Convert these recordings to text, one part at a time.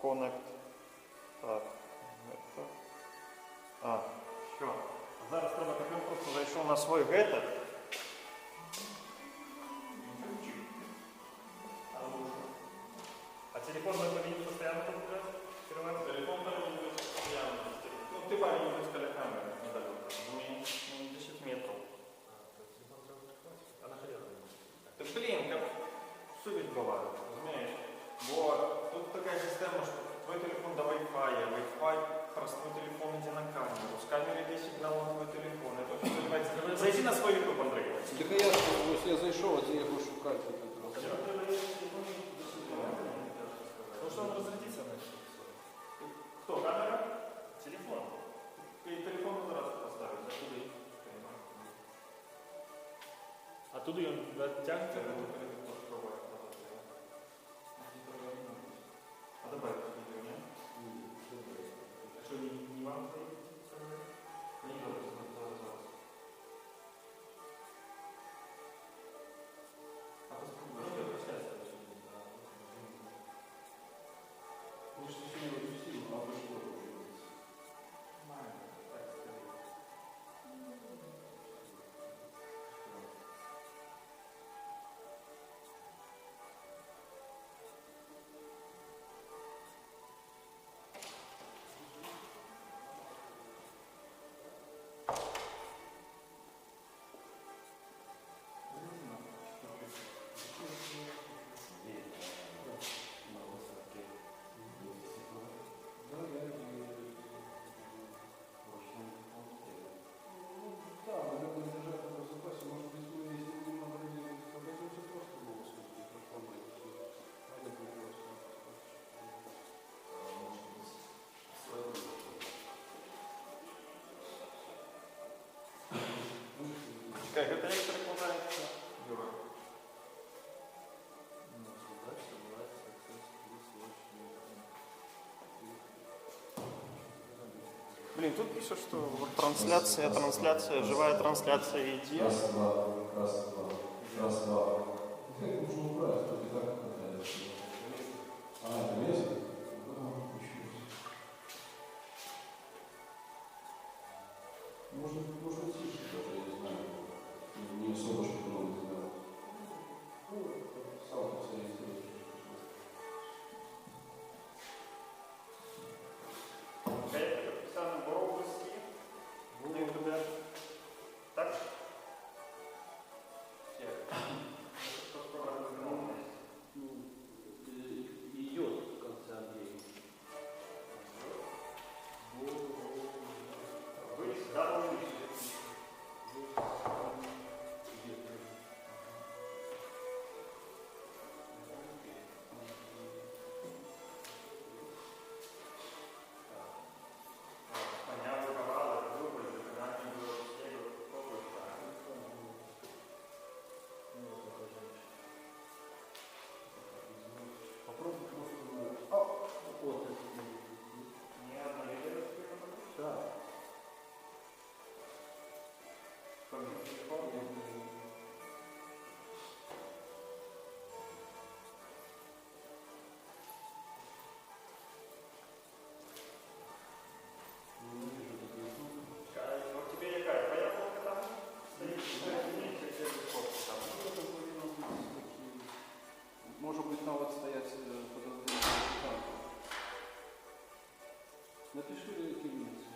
Connect. Так. Що? Зараз треба, як він просто зайшов на свой гетер. А телефон вы повинны постоянно подключать? Телефон повинен быть постоянно. Ну, ты повинен быть с камеры недалеко. Не 10 метров. А нахрена? Та блін, як все ведь буває, розумієш? Бо тут така система, що твой телефон до Wi-Fi, Wi-Fi просто твой телефон йде на камеру, з камери йде сигнал на твой телефон. Это все заливається. Зайди на свой YouTube, Андрей. Так я зайшов, а де його шукати? Ну что он разрядится начал? Кто? Камера? Телефон. И телефон сразу поставить. Оттуда он тягнется? А добавить видео, нет? Что, не вам стоит? Не надо, а попробуй, прощайся. Мы же не выпустили, а вы что получилось? Нормально, так сказать. Как это не прикладывается? Юра. Блин, тут пишет, что вот трансляция, живая трансляция идет. Раз, два. Нужно убрать, тут и так хватает. Это место? Можно тише даже, я не знаю. Не особо, чтобы много сделать. Ну, сам посмотрите. Это специально Боровский. На ютубе. Так? Идет в конце Андрея. Вы да, Попробуй просто... Вот это. не одна идея. Да. Вот тебе какая? Твоя фотка там стоит? Может быть, навод стоять подозрение. Напиши кириллицу.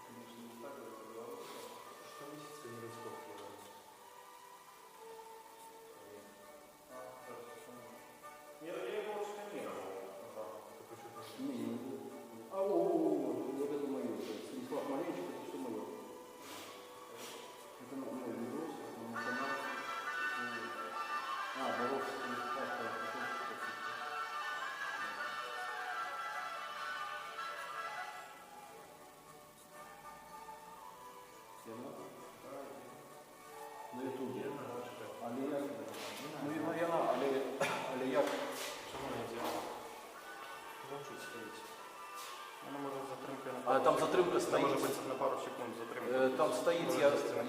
Конечно, не так, Что месяца не раскопывал? Нет, я его сканировал. Вот это мое. Станислав Маленчик, это все мое. Это мой видос, это мой канал. Боровский, на ютубе. Але як? Ну, але як? Чому не делал? Мучить стоит. Она может затримка на А там затримка Она стоит. может быть на пару секунд затримка. Там стоит,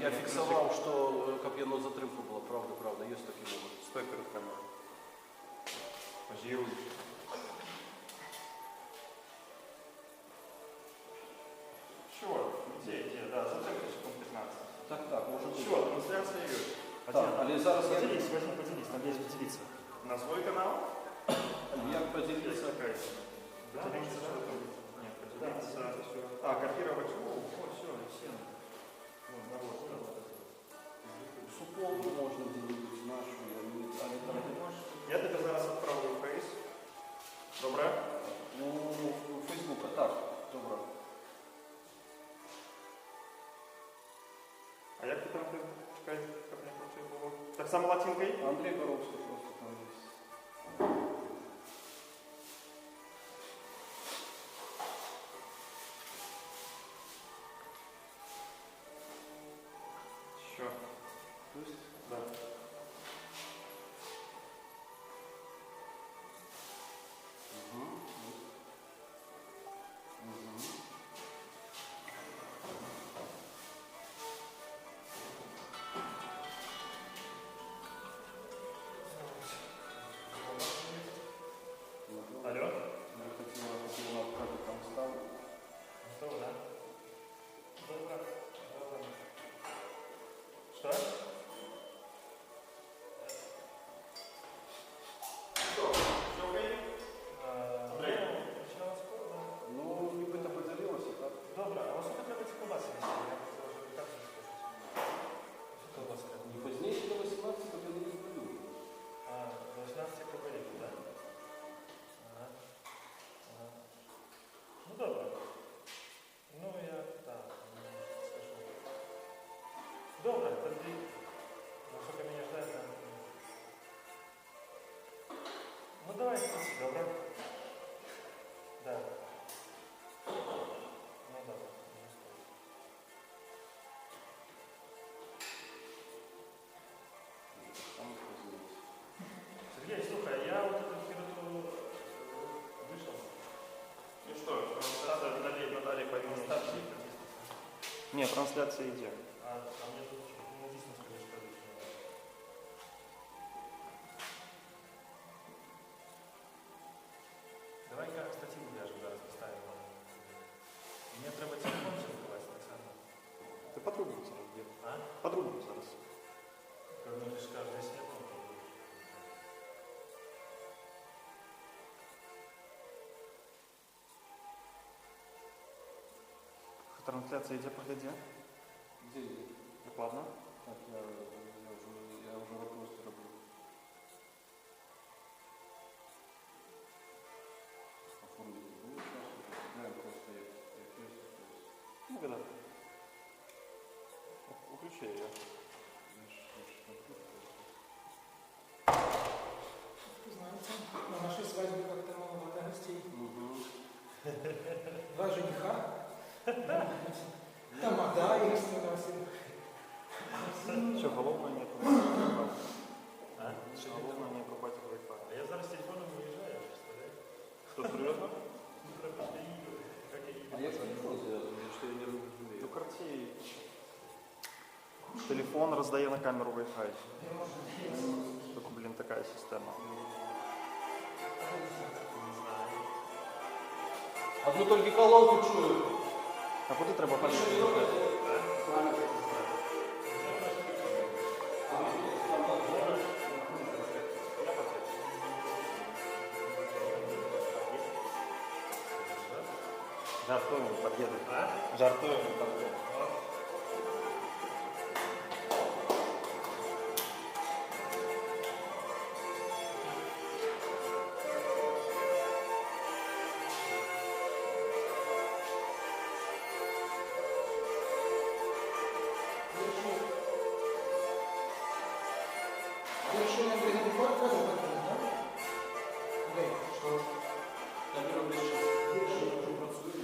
я фиксовал, что как я на затримку была, правда, есть такие момент. Стой перед камерой. Прогнозируй. Чё? Где? Да, зацепки секунд 15. Так, може бути. Чё, трансляция идет. Так, але зараз я... Поделись, там есть поделиться. На свой канал? Як поділитися? Такая. Поделиться, что там? Нет, поделиться. А, копировать. О, все. Суполку можна ділитися нашу, але там не можеш. Я тебе зараз відправлю у Фейс. Добре? Ну, у Фейсбука, так, добре. А як ти там чекай, як не крути було? Так само латинкою? Андрій Боровський просто там є. Що? Пусть? Да. Угу. Алло? Я хотів навкати там став. Готово, да? Добре. Что? Все окей? Андрей? Ну, нібито поділилося, так? Добре, а у вас сколько треба ці колбаси? Я хотів вже апlikацію скушати. Що колбаска? Не пізніше до 18 я не люблю. А, до 18 копеек, да? Ага. Ну добре. Ну я так, скажу. Добре, тоді. Ну сколько меня ждать там? Ну давай, спасибо, добре? Да. Ну добре. Там позивився. Сергей, слухай, я вот эту хероту вышел. И что, трансляция далее пойдем ставки? Нет, трансляция идет. А мне тут написано, что лишнего. Давай-ка стативу ляжем, зараз поставим. Мне треба телефон сейчас давать, Александр. Ты по-другому зараз делай. А? По-другому зараз. Как ну, ты же каждый себе трансляция идет, погоди. Где? Ладно. Так, я вже вопрос роблю. Оформити було часу, розглядаємо просто якесь. Ну, когда? Включи ее. Знаете, на нашей свадьбе как-то маловато гостей. Угу. Два жениха. Тамада и Растиносин. Что, головное не А? Что, головное не покупать Wi-Fi? А я зараз телефоном выезжаю, представляешь? Что, серьезно? А як телефон зв'язаний, що я не Ну, розумію? карте. Телефон раздає на камеру Wi-Fi. Только, блин, такая система. Одну тільки колонку чую. А куди треба пальці? Жартуємо, подъеду. Жартуємо, подъеду. Завершение бригады факта, да? Да, что? Я не роблю ще. Завершение. Працюю.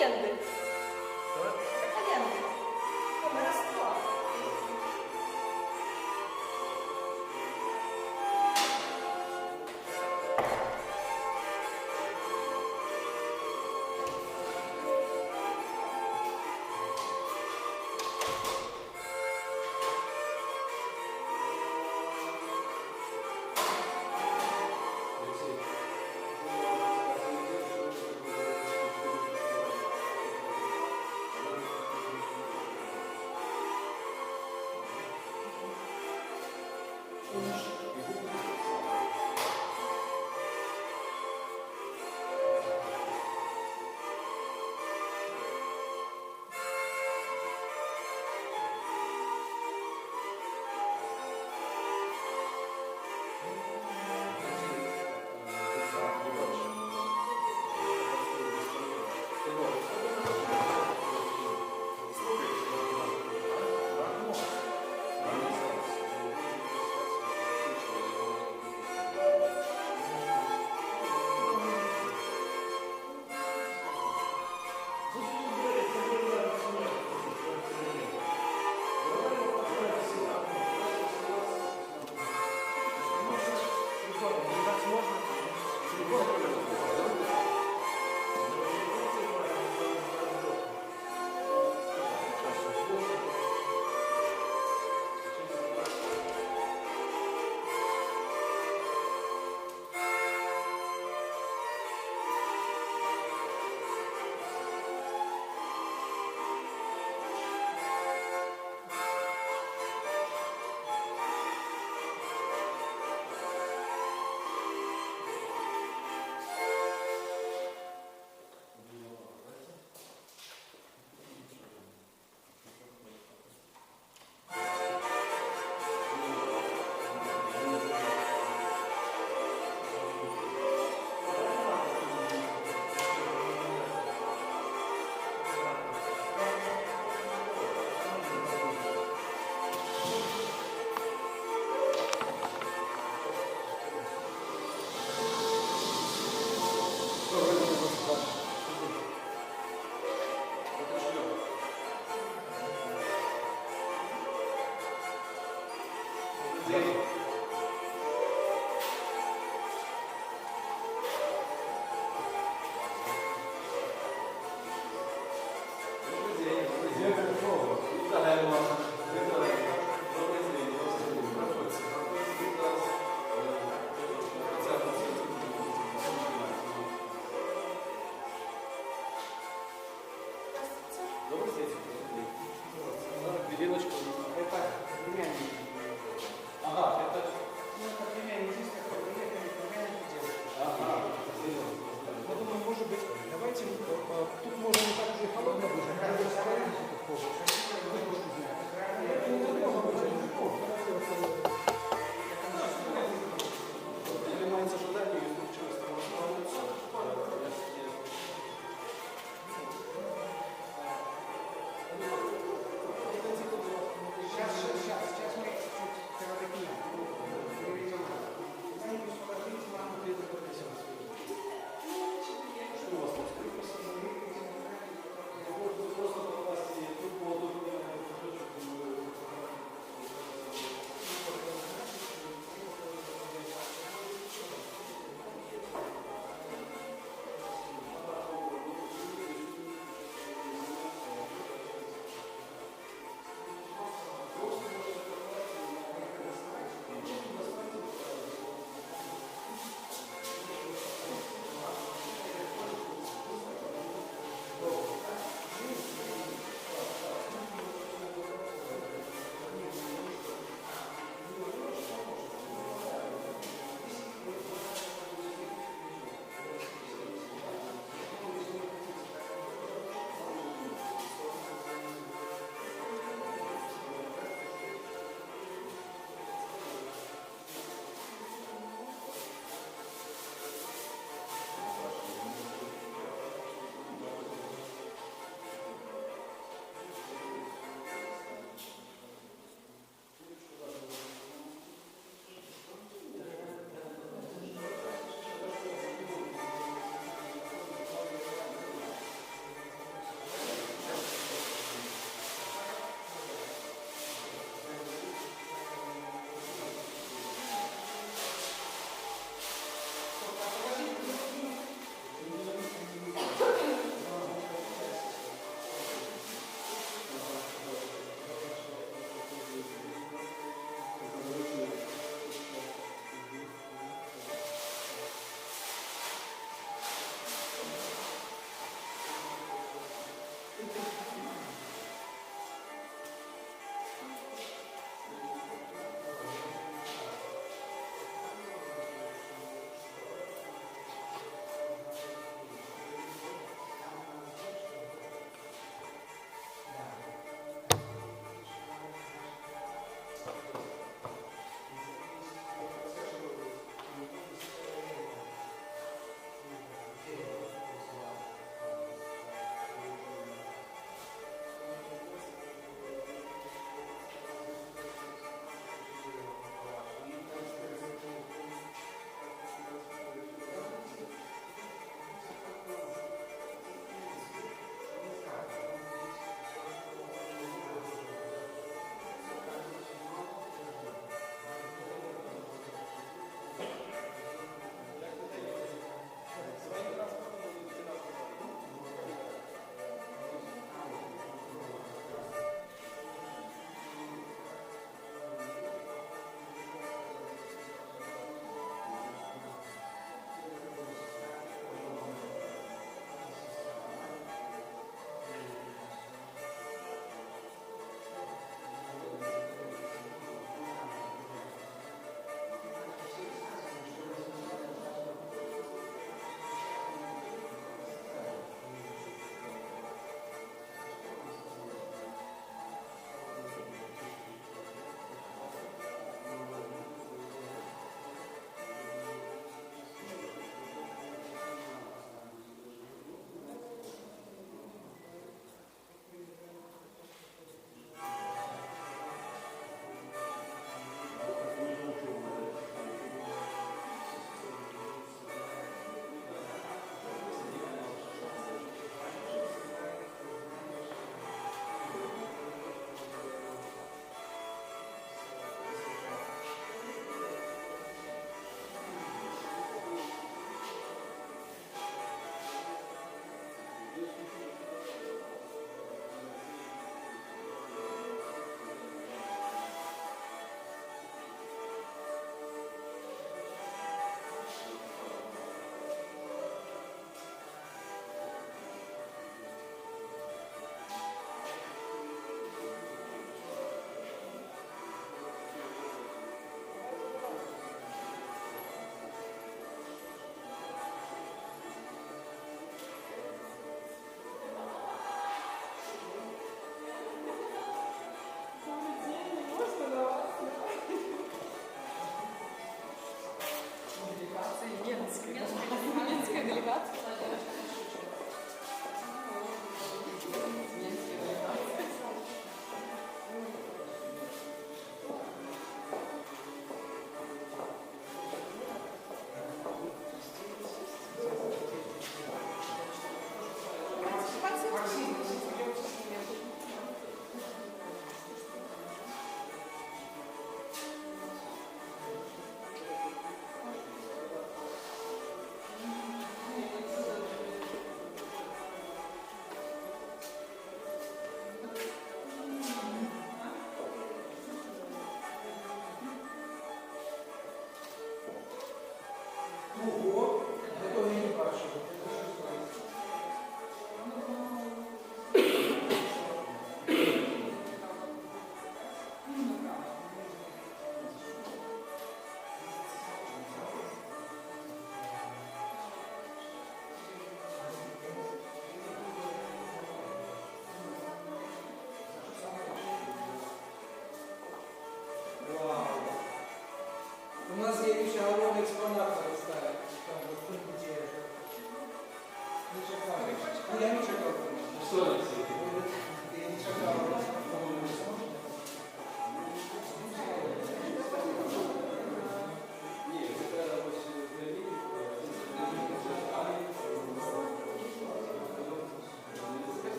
календарь. Что? Это календарь. Номер 100. Тарелочка. Это племянник. Ага, это... Ну, это племянник, здесь как бы приехали, племянник девушки. Ага. Я думаю, может быть, давайте, тут можно не так же и холодно быть, а как бы сохранить эту кожу. Это не намного будет легко. Занимается ожиданием и случайностью. Сейчас мы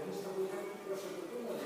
ми з тобою так просто придумали,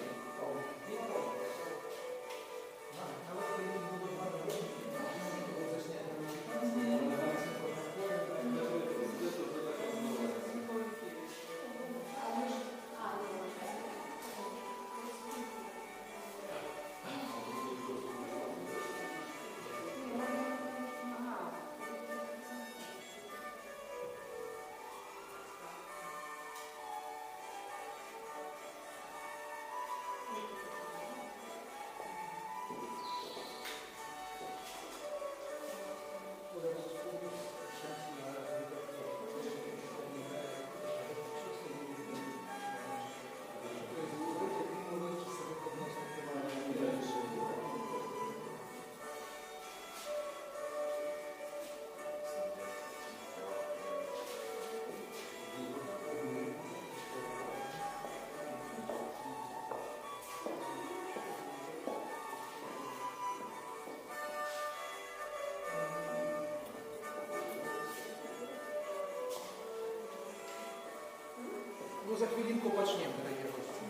ну за хвилинку почнемо, дорогі гості.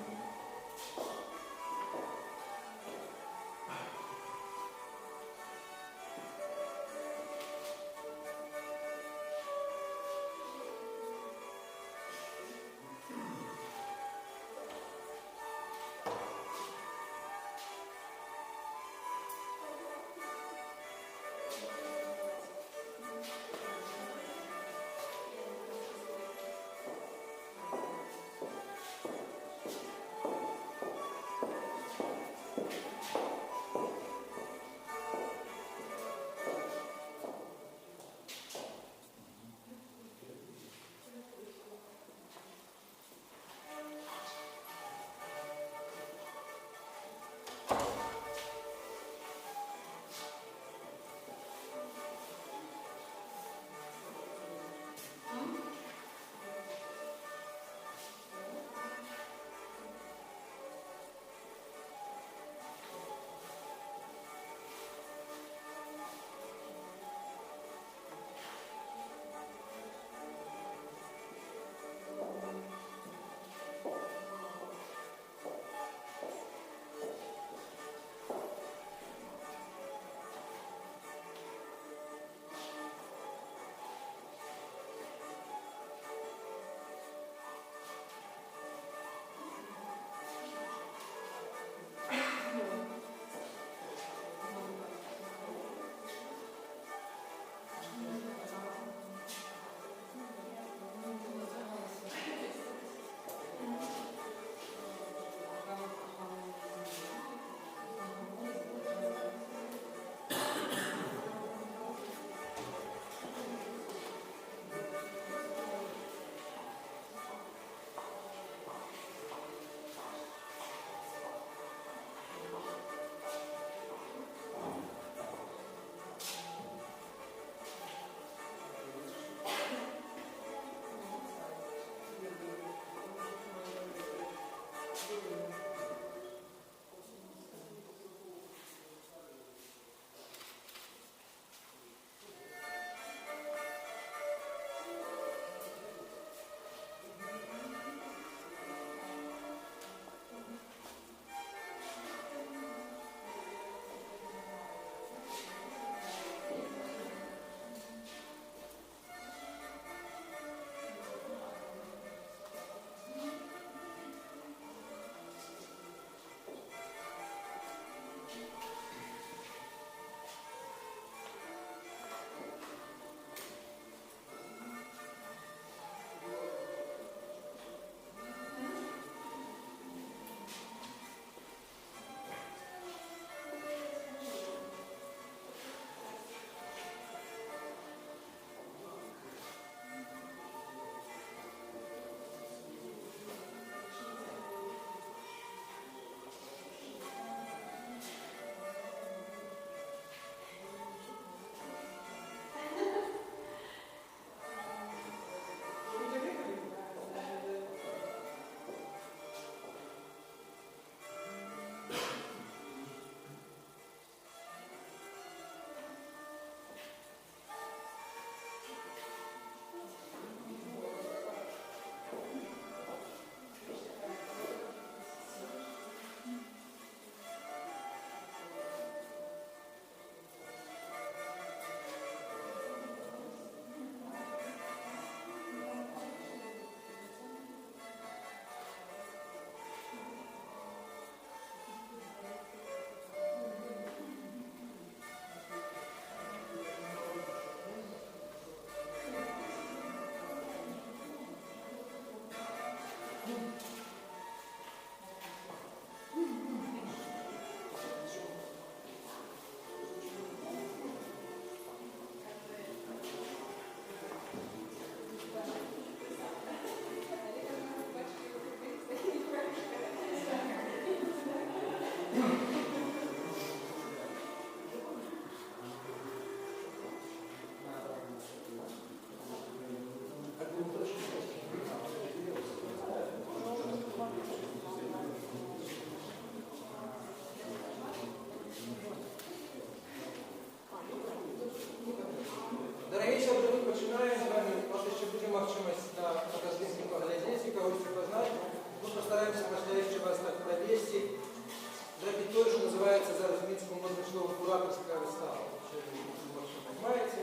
словом, кураторская выстава, що ви розумієте.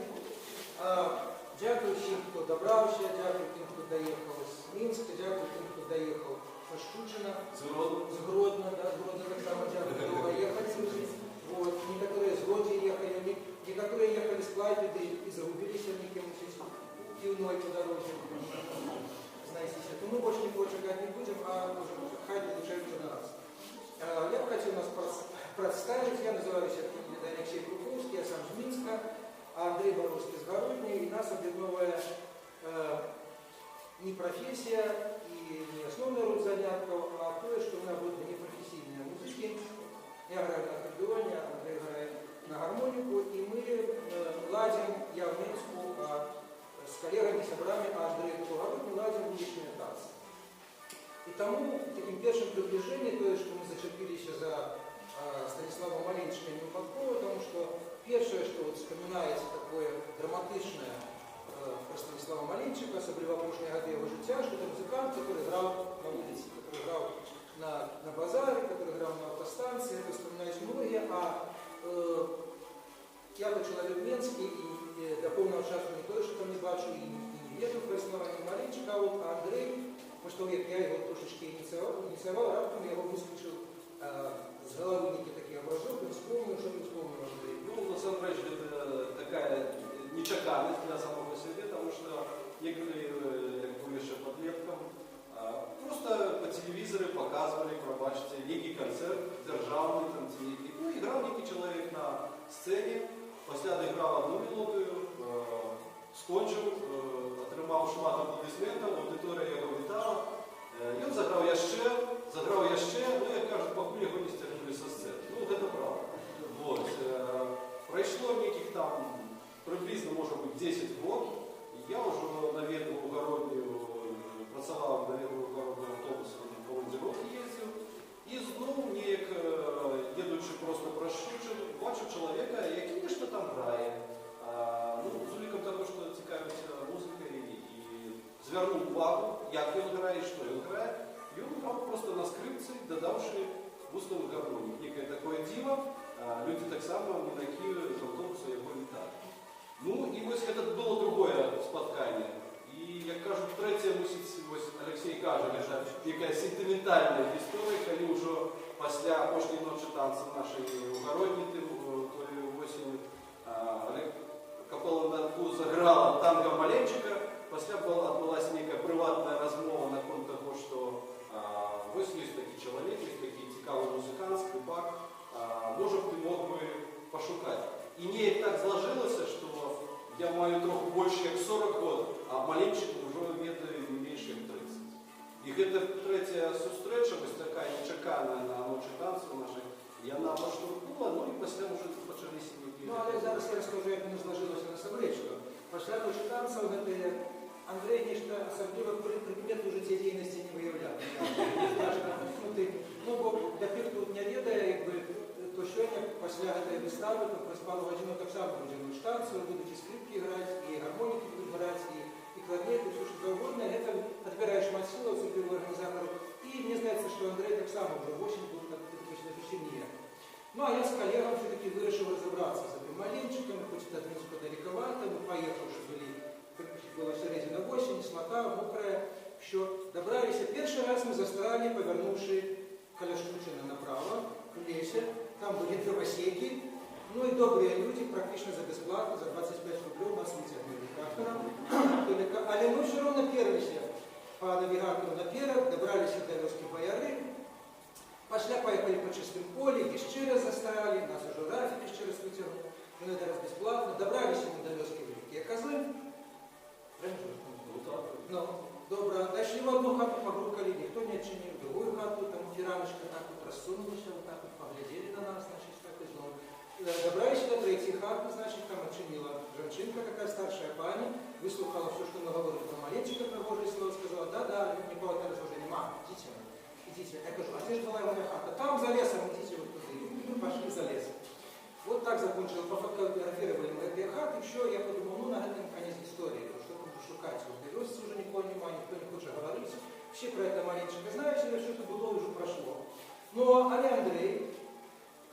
Дякую всім, хто добрався, дякую тим, хто доїхав з Мінська, дякую тим, хто доїхав со Штучина, с Гродно, да, с Гродно так само дякую, долго ехать. Вот. Некоторые с Гроди ехали, некоторые ехали с Клайпеды и загубились они кем-нибудь пивной по дороге. Знаете, то мы больше никого чекать не будем, а уже хай получается на нас. Я бы хотел нас представить, я называюсь Алексей Круковский, я сам из Минска, а Андрей Боровский из Городни, и нас объединяет не профессия и не основной род занятков, а то, что мы работаем непрофессийные музыки. Я играю на аккордеоне, Андрей играет на гармонику, и мы ладим, я в Минску, с коллегами, собрами, а Андрей в Городни ладим уличные танцы. И тому таким первым приближением, то есть, что мы зачепились за Станислава Маленчика не выпадково, потому что первое, что вот вспоминается такое драматичное про Станислава Маленчика, особенно в прошлые годы его життя, что это музыкант, который играл на улице, который играл на базаре, который играл на автостанции, это вспоминают многие, я-то человек Менский, и до полного часу не то, что там не бачу, и не веду про основание Маленчика, а вот Андрей, потому что я его трошечки инициировал, раптом я его выскочил с головы некие такие образовки, вспомнил, что не вспомнил Андрей. Ну, на самом деле, это такая нечаканность для самого себе, потому что некоторые, как говоришь, подлеткам, просто по телевизору показывали, пробачьте, некий концерт, державный, там, некий, ну, играл некий человек на сцене, после отыграл одну мелодию, скончил, отримав шмат аплодисментів, аудиторія його вітала, і він заграв яще, ну, як кажуть, покуль його не стерпили со сцени. Ну, це правда. Вот. Пройшло неких там приблизно, может быть, 10 років, і я вже навідав у Городню, працював навідав у Городню автобусом, по командировки їздив, і знову, ніяк, їдучи просто про Щучин, бачу чоловіка, який ніщо там грає. Ну, з уліком того, що цікавиться музикою, і звернув увагу, як він грає, що він грає, і він грав просто на скрипці, додавши вузлову гармонію. Некое такое диво, люди так само не такі з автобуса його вітали. Ну, і ось це було друге споткання. І, як кажуть, третє, ось Олексій каже, це якась сентиментальна історія, коли вже після пошли ночі танців нашої Ugородні, тої осені, капела Нарку заграла танго Маленчика, після відбулася некая приватна розмова на кон того, що ось є такий чоловік, є такий цікавий музикант, скрипак, може б ти мог би пошукати. І не так сложилося, що я маю трохи більше як 40 років, а Маленчик вже ведає не менше як 30. І це третя зустріча, ось така нечекана на ночі танців наших, і вона поштовхнула, ну і після вже почалися які. Ну, але зараз я розкажу, як воно зложилося на собречку. Після ночі танців, Андрей нечто особливо предмет уже цієї діяльності не виявляв. Ну, бо для тих, хто не ведає, якби, то сьогодні, після цієї вистави, то през пару годин так само буде ночі танців, будуть і скрипки грати, і гармоніки будуть грати, і кларнети, все що завгодно. Это отбираешь массиву, суперового организатора. И мне знается, что Андрей так само уже очень был на. Ну, а я с коллегом все-таки вирішив разобраться с этим Маленчиком, хоть это от Минска далековато, мы поехавши были, была середина осень, слота, мокрая, що добралися. Перший раз ми застряли, повернувши коля Штучина направо, в лесе, там були дровосеки, ну и добрые люди практически за бесплатно, за 25 рублей нас вытягнули трактором. Але мы все равно перлись по навигатору наперед, добрались до Лёски Бояры, пошли, поехали по чистым поле, еще раз застряли, нас уже Рафик еще раз вытянул, но это раз бесплатно, добрались мы до Лёски Великие Козлы, ну, добро, дошли в одну хату, погрукали, никто не отчинил, в другую хату, там фираночка так вот рассунулась, вот так вот поглядели на нас, значит, так и снова. Добрались до третьей хаты, значит, там отчинила женщинка, такая старшая пани, выслушала все, что мы говорили про Маленчика, про Божье слово, сказала, да, никого это уже нема, идите, идите. Я говорю, а ты же была его хата, там за лесом, идите вот туда. И мы пошли за лесом. Вот так закончилось, пофотографировали мы эти хаты, еще я подумал, ну, на этом конец истории, что там шукать, вот берется уже никого нема, никто не хочет говорить, все про это Маленчика знают, все это было уже прошло. Но Андрей,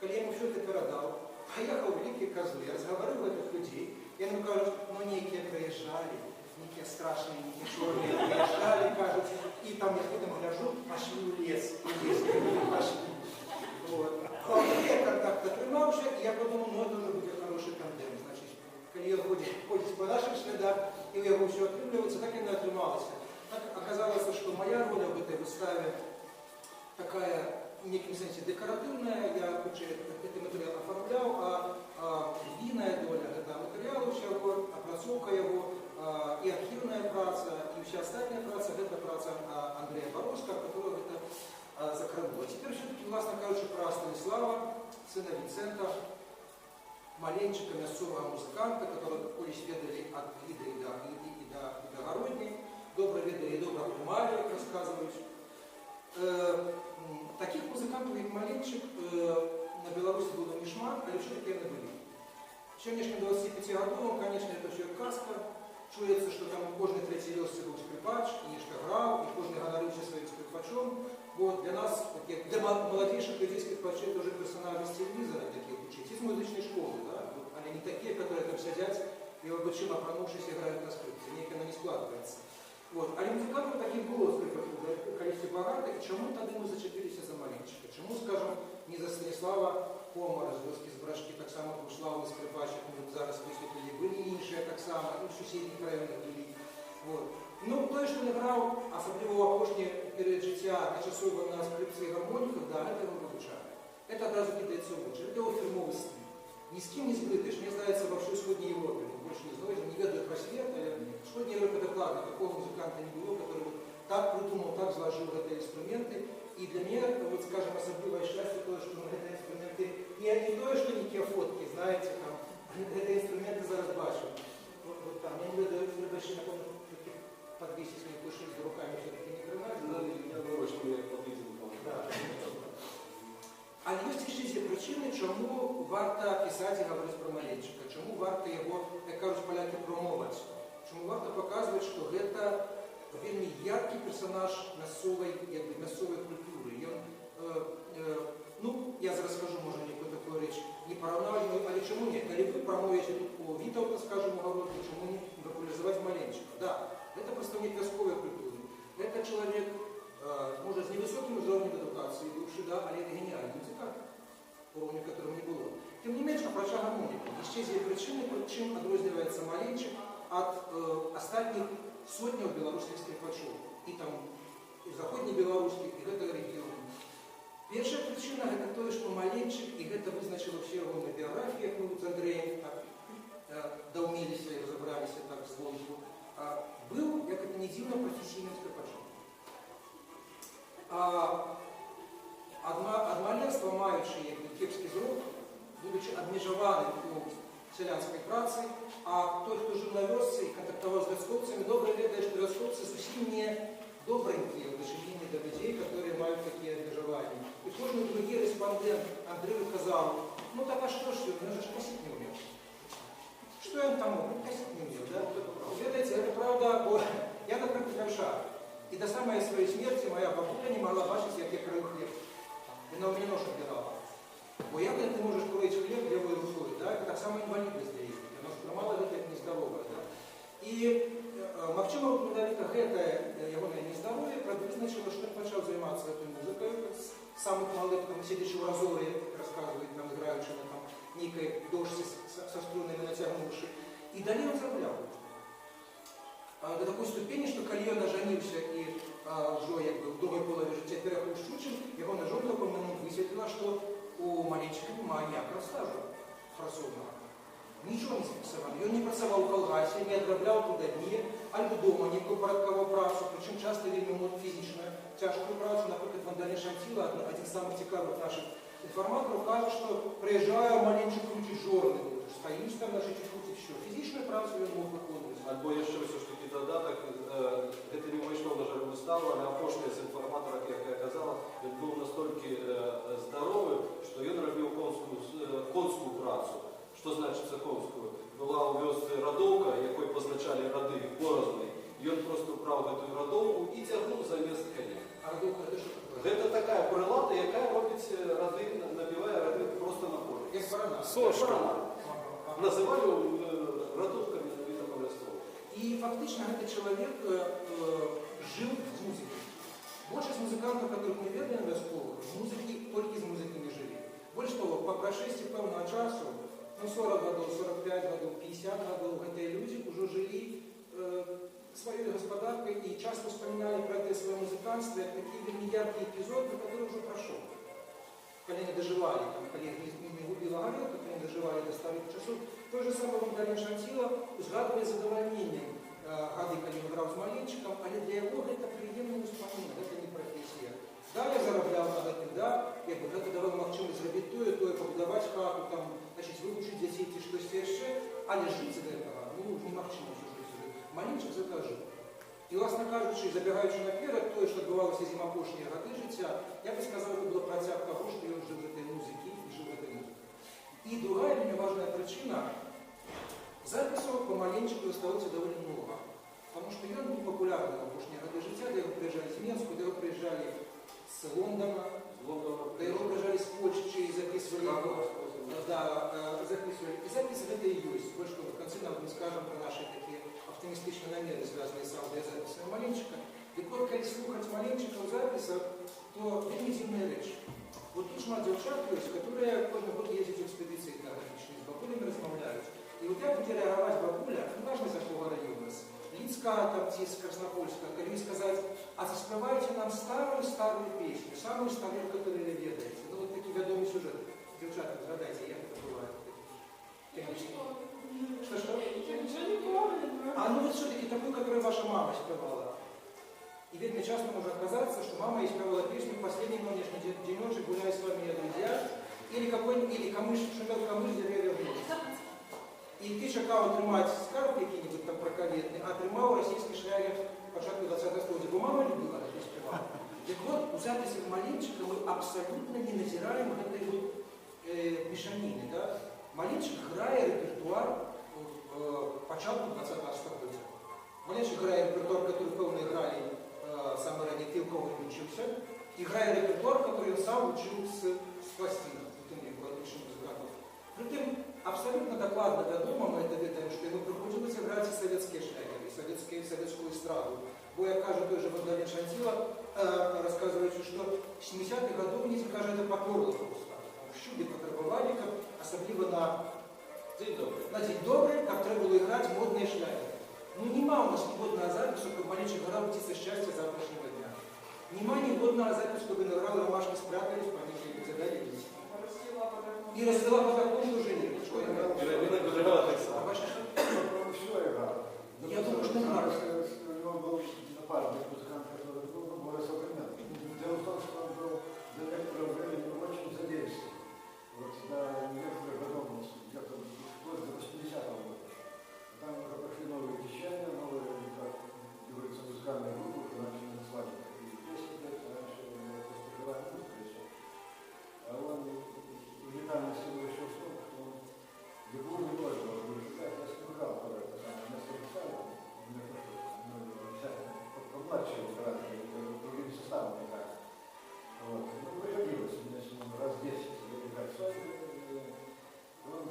когда ему все это передал, поехал в Великие Козлы, я разговаривал этих людей, я ему кажу, ну некие проезжали, некие страшные, некие черные проезжали, кажут, и там я потом гляжу, пошли в лес, и лес, пошли. Вот. Я контакт отримавши, и я подумал, ну это уже будет хороший тандем, значит, когда он ходит по наших следах, и у него все отрымливается, так и не отрымалось. Так оказалось, что моя роль в этой выставе такая, в неком сенсе, декоративная, я этот материал оформлял, а львиная доля это материалу всего, опрацовка его, и архивная праца, и вся остальная праца, это праца Андрея Боровска, которого это закрыло. Теперь все-таки, властно кажучи, про Станислава, сына Винцента, маленчика, мясцового музыканта, которого колись ведали от Лиды и до Городни, добро ведали и добро прымали, как рассказывают. Таких музыкантов, как Маленчик, на Беларуси было не шмат, але все-таки они были. В сегодняшнем 25-годовом, конечно, это все казка. Чуется, что там кожный третий вёсцы был скрипач, и нечто грал, и кожный ганарився своим скрипачом. Вот, для нас, для молодейших людей скрипачи, это уже персонажи с телевизора такие учить. Из музычной школы, да? Вот, они не такие, которые там сидят и обычно опронувшись играют на скрипке. Некое оно не складывается. Вот. А музыкантов таких было скрипачів в количестве багато, і чому тоді ми зачепилися за Маленчика? Чому, скажем, не за Станислава Комара з «Вёски з Брашки», так само прославлений скрипач, як ми зараз висвітлили, були інші так само, і в сусідніх районах були. Вот. Ну, той, що не грав, особливо в опошні період життя, тимчасово на скрипці і гармоніках, да, це його вилучає. Це одразу кидається в очі. Це його фірмовий стиль. Ні з ким не збитиш, мені здається, во всій Сходній Європі. Больше не знаю, не ведаю про свет, в Сходней Европе докладно, такого музыканта не было, который вот так придумал, так сложил эти инструменты. И для меня, вот скажем, особливое счастье то, что эти инструменты не то, что некие фотки, знаете, там, это инструменты зараз бачу. Вот там, я не ведаю, следующий, напомню, подвесить мне кушать с руками все-таки не крывать. Я думаю, что я подвесил. Да. Але ёсць яшчэ дзве прычыны, чаму варта пісаць і гаварыць пра Маленчика, чаму варта яго, як кажуць палякі, прамоваць, чаму варта паказваць, што гэта вельмі яркі персанаж мясцовай культуры. Ён, ну, я зараз скажу, можа, некую такую рэч не параўнальную, але чаму не? Калі вы прамовіце тут по Вітаўта, скажем, у Гародні, чаму не папулярызаваць Маленчика? Да, это прадстаўнік вясковай культуры. Это чалавек, может, с невысоким уровнем эдукации, бывший, да, але это гениальный музыкант, уровня которого не было. Тем не меньше, проча гармоника. Еще две причины, чем отрознивается Маленчик от остальных сотен белорусских скрипачей. И там, и заходнебелорусских, и этого региона. Первая причина – это то, что Маленчик, и это вызначило все его на биографиях, мы с Андреем доумелись и разобрались так звонку, был, как это не дивно, профессийным скрипачом. Ад маленства маючи кепський зрок, будучи обмежованим у селянській праці, а той, хто жив на вёсці і контактував з вясковцями, добре ведає, що вясковці зовсім не добренькі в отношении до людей, які мають такі обмежування. І кожен другий респондент Андрію казав, ну так а що ж, він же ж косить не вмів. Що він там мог? Косить не вмів, да? Ведаете, это правда, бо я, например, левша. И до самой своей смерти моя бабуля не могла бачить, як я крою хлеб. Она у меня нож отбирала. Бо як ты можешь кроить хлеб левой рукой, да? Это так само инвалидность для есть. Она сломала это нездоровое, да? И Максима Рудовика гэта ягонае нездоровье предвызначило, что он начал заниматься этой музыкой с самых малых, там, сидячи в разоре, рассказывает, там, играючи на там, некой дошке со струнами натягнувши. И далее он зароблял. До такой ступені, що коли ён оженився і вже якби, в другій полові життя переехав з Щучин, його на жодного моменту висвітлила, що у Маленчика немає ніякого стажу працовного. Нічого не зафіксовано. Він не працював у колгасі, не відробляв туди дні, альбо дома ніяку порядкову працю, причому часто вельми фізично тяжку працю. Наприклад, Вандалі Шантіла, один з самих цікавих наших інформаторів, каже, що приїжджає Маленчик крутить жорни, стоїть там, значить, крутить що. Фізичну працю він мог виконувати. Альбо ще все ж таки додаток, це не вийшло на жаль виставу, але опошний з інформатора, як я казала, він був настільки здоровий, що він робив конську працю. Що значить конську? Була у вёсці радовка, якої позначали роди борозни, і він просто брав цю радовку і тягнув за місце коня. А радовка це що таке? Це така прилада, яка робить роди, набиває роди просто на полі. Як барана. Сошка. Называли радовками Давида Полярского. И фактично этот человек жил в музыке. Большинство музыкантов, которых мы ведаем в школах, музыки только из музыки не жили. Больше того, по прошествии певного часу, 40 годов, 45 годов, 50 годов, эти люди уже жили своей господаркой и часто вспоминали про это свое музыкантство, такие вельми яркие эпизоды, которые уже прошел. Когда они доживали, когда их не губила горелка, когда они доживали до старых часов, то же самое Богдан Шантила узгадывает с задовольнением гады, когда он играл с маленчиком, а для его это приемное воспоминание, это не профессия. Да, я зароблял на этом, да, я бы это давал мовчимость зробити то, побудовать хату, там, значит, выучить детей, что-то еще, але жить за этого, ну, не мовчимость уже сюди. Маленчик закажу. І, власне кажучи, забігаючи наперед, то, що відбувалося зі апошні роки життя, я би сказав, це було процяк того, що він жив в этой музике и жил в этой музыке. И другая очень важная причина, записов помаленечку осталось довольно много. Потому что он был популярный в апошні роки життя, де його приїжджали з Мінську, де його приїжджали з Лондона, де його приїжджали з Польщі і записывали его. Да, записывали. И записи это и есть. Больше в конце нам мы скажем про наши такие оптимистичные намеры, связанные с аудиозаписью Маленчика. И вот, когда слухать Маленчика в записях, то примитивная речь. Вот тут шмат девчат есть, которые каждый год ездят в экспедиции этнографичные, с бабулями размовляют. И вот я буду реагировать бабуля, ну, важно из какого района, Лицка, там, с Краснопольска, когда сказать, а заспевайте нам старую песню, самую старую, которую вы ведаете. Ну, вот такие ведомые сюжеты. Девчата, згадайте, як это бывает. Что? А ну вот все-таки такую, которую ваша мама спевала. И ведь мне часто может оказаться, что мама ей спевала песню «Последний нынешний денечек, гуляй с вами, друзья», или какой-нибудь, или камыш, шумел камыш, деревья вернулись. И ты чекал отримать скарб какие-нибудь там проковедные, а отримал российский шлягер початку 20-го столетия. Бо мама любила это спевала. Так вот, у записи Маленчика мы абсолютно не назираем вот этой вот мешанины, да? Маленчик грає репертуар початку 20-го століття. Маленчик грає репертуар, который певно играли саме ранее те, у кого он учился, и грає репертуар, который он сам учил с пластинок, тем не отличным музыкантом. Притом абсолютно докладно ведомо, мы это ведаем, что ему приходилось играть и советские шлягеры, и советскую эстраду. Бо, як каже той же Богдан Шантила, рассказываючи, что в 70-х годах не каже, это поперло просто. Всюди потребовали, особливо на День добрый, как треба было играть модные шлягеры. Ну, нема у нас ни запись, чтобы Маленчик играл «Птица счастья завтрашнего дня». Нема ни запись, чтобы он играл «Ромашки спрятались», «Памятники загорелись». И раздала по такому же нет. Что играл? А ваша что? Все играл. Я думаю, что играл. У него был напарник, музыкант, который был более современный. Дело в том, что он был до некоторого времени очень задействован. Вот на некоторых годах, где-то вплоть до 80-го года. Там уже пошли новые течения, новые, как говорится, музыкальные группы, начали назвать и 10 лет раньше просто живая музыка еще. А он уникальность его еще в том, что он любую не тоже может играть. Я слухал, когда это самое место писал, мне помладше играть, другим составом играть. Вот. Ну, приходилось мне с ним раз 10 играть сольно. Он,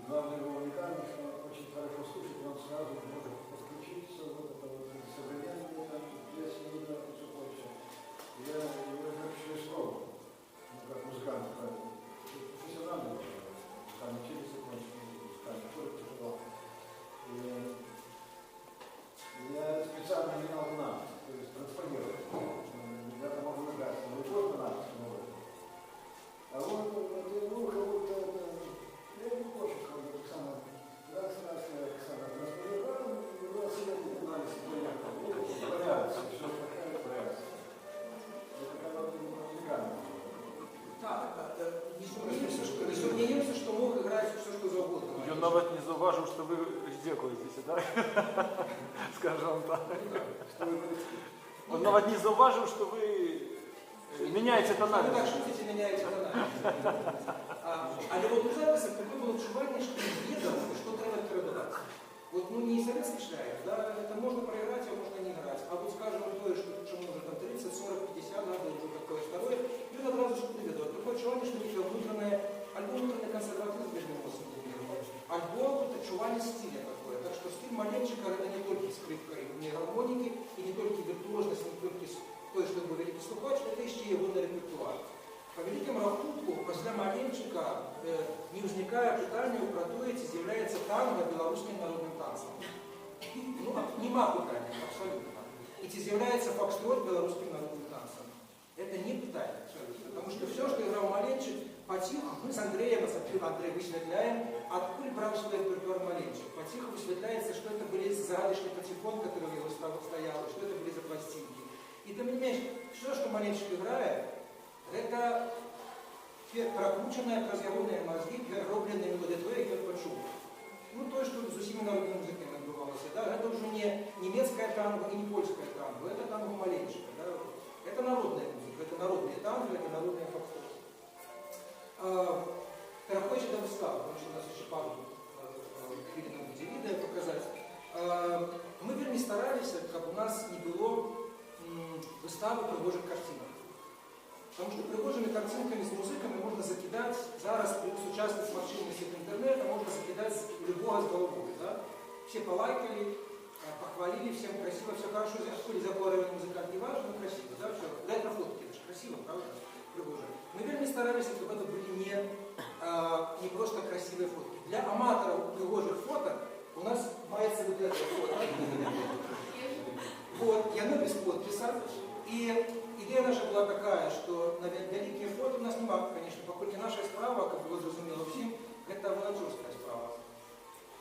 главное его уникальность, что он очень хорошо слушает, он сразу может подключиться, вот это вот современные там песни, и все прочее. Я его очень сложно, ну, как музыкант, профессиональный, там учились закончить музыкальный, тоже тяжело. Я специально менял нам, то есть трансформировал. Я там могу играть, но вот на нас, а вот, ну, кого-то это, я не пофиг, Оксана, раз, Оксана, трансформировал, его сегодня не надо сегодня, понравится, все такая понравится. Это когда ты музыкальный. Так, не сумнівся, що мог играть все, что завгодно. Я навіть не зауважив, що ви здекуєтеся, так? Скажем так. Он навіть не зауважив, що ви міняєте Вы тональність. так шутите, меняете тональность. Але вот у записях такое было отчувание, что не ведал, что треба передавать. Вот, ну, не советский шлягер, да, это можно проиграть, а можно не играть. А вот, скажем, то, что чему уже там 30, 40, 50 надо, уже такое второе, и он одразу что-то ведет. Такое отчувание, что некое внутренний консерватизм без великому рахунку, після Маленчика не ўзнікае пытання пра тое, ці з'яўляецца танга беларускім народным танцам. Ну, нема пытання, абсолютно. И ці з'яўляецца фокстрот белорусским народным танцем. Это не пытание, абсолютно. Потому что все, что играл Маленчик, потихо мы с Андреем, Андрей, высветляем, откуда брал свой репертуар Маленчик. Потихо высветляется, что это были загадочный патефон, который у него стоял, что это были за пластинки. И ты понимаешь, все, что Маленчик играет, это прокрученные разговорные мозги, переробленные мелодии, как почув. Ну, то, что с усими народными языками отбывалось, да, это уже не немецкая танго и не польская танго, это танго Маленчика, да. Это народная музыка, это народные танго, это народные фокстрот. Переходячи до выставы, потому что у нас еще пару хвилин буде відео показать. Мы вельми старались, как у нас не было выставы пригожих картинок. Потому что пригожими картинками с музыками можно закидать, зараз при сучасных мощностях интернета можно закидать любого с головой. Да? Все полайкали, похвалили, всем красиво, все хорошо, хули закладывали музыкант, не важно, но красиво. Да? Все. Ретро-фотки, это же красиво, правда? Пригоже. Мы вельми старались, чтобы это были не просто красивые фотки. Для аматоров пригожих фоток у нас мается вот это фото. Вот, я без подписа. И идея наша была такая, что на великие фото у нас нема, конечно, поскольку наша справа, как было зрозумело всем, это волонтерская справа.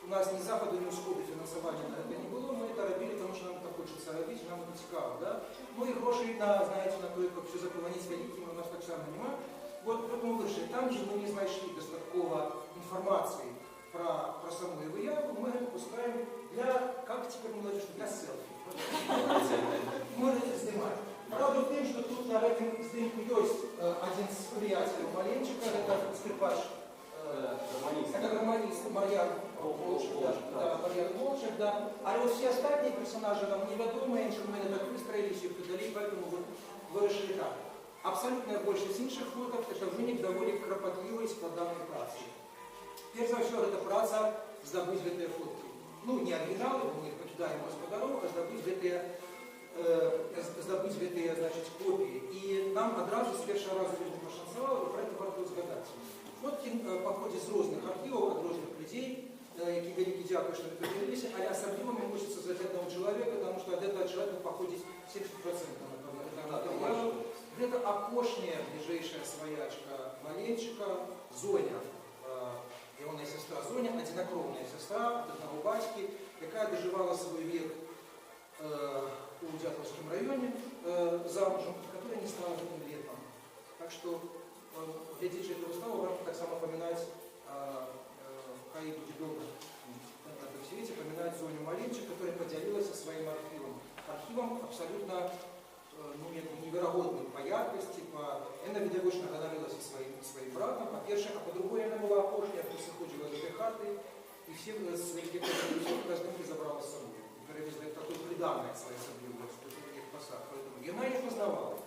У нас ни заходу, ни усходу финансования на это не было, мы это робили, потому что нам это хочется робить, нам это цікаво, да? Ну и грошей на, знаете, на то, как все заполонить великими, у нас так само нема. Вот поэтому вышли. Там же мы не знайшли достатково информации про саму выяву, мы это пускаем для, как теперь молодежь, для селфи. Можете снимать. Правда в том, что тут на этом снимку есть один из приятелей Маленчика, это скрипач, это гармонист Марьян Волчек, да. А вот все остальные персонажи нам неведомые, что мы так выстроились и подали, поэтому вот вырішили так. Абсолютная большинство інших фоток – це виник доволі кропотливої складаної праці. Перш за все, це праця здобути гэтыя фотки. Ну, не оригінали, ми їх покидаємо господаров, а здобути гэтыя, значить, копії. І нам одразу з першого разу не пошанцевало, про це варто згадати. Фотки походять з різних архівів, від різних людей, які великі дякую, що ви поділилися, але особливо мені хочеться за одного чоловіка, тому що від цього чоловіка походить 70% материалу. Это опошняя ближайшая своячка Маленчика, Зоня, егоная сестра Зоня, одинокровная сестра от одного батьки, якая доживала свой век у Дятловском районе замужем, которая не стала этим летом. Так что, глядячи эту выставу, можно так само поминать Хаи Будидога. В свете поминать Зоню Маленчик, которая поделилась со своим архивом. Архивом абсолютно невероятной по яркости, она видовочно говорила со своим братом, по-перше, а по-другому она была опошня, кто сходила до этой хаты, и все свои раздумки забрала с собой. Перевезли такой приданное своей особливой, что это их посад. Поэтому и она их познавала.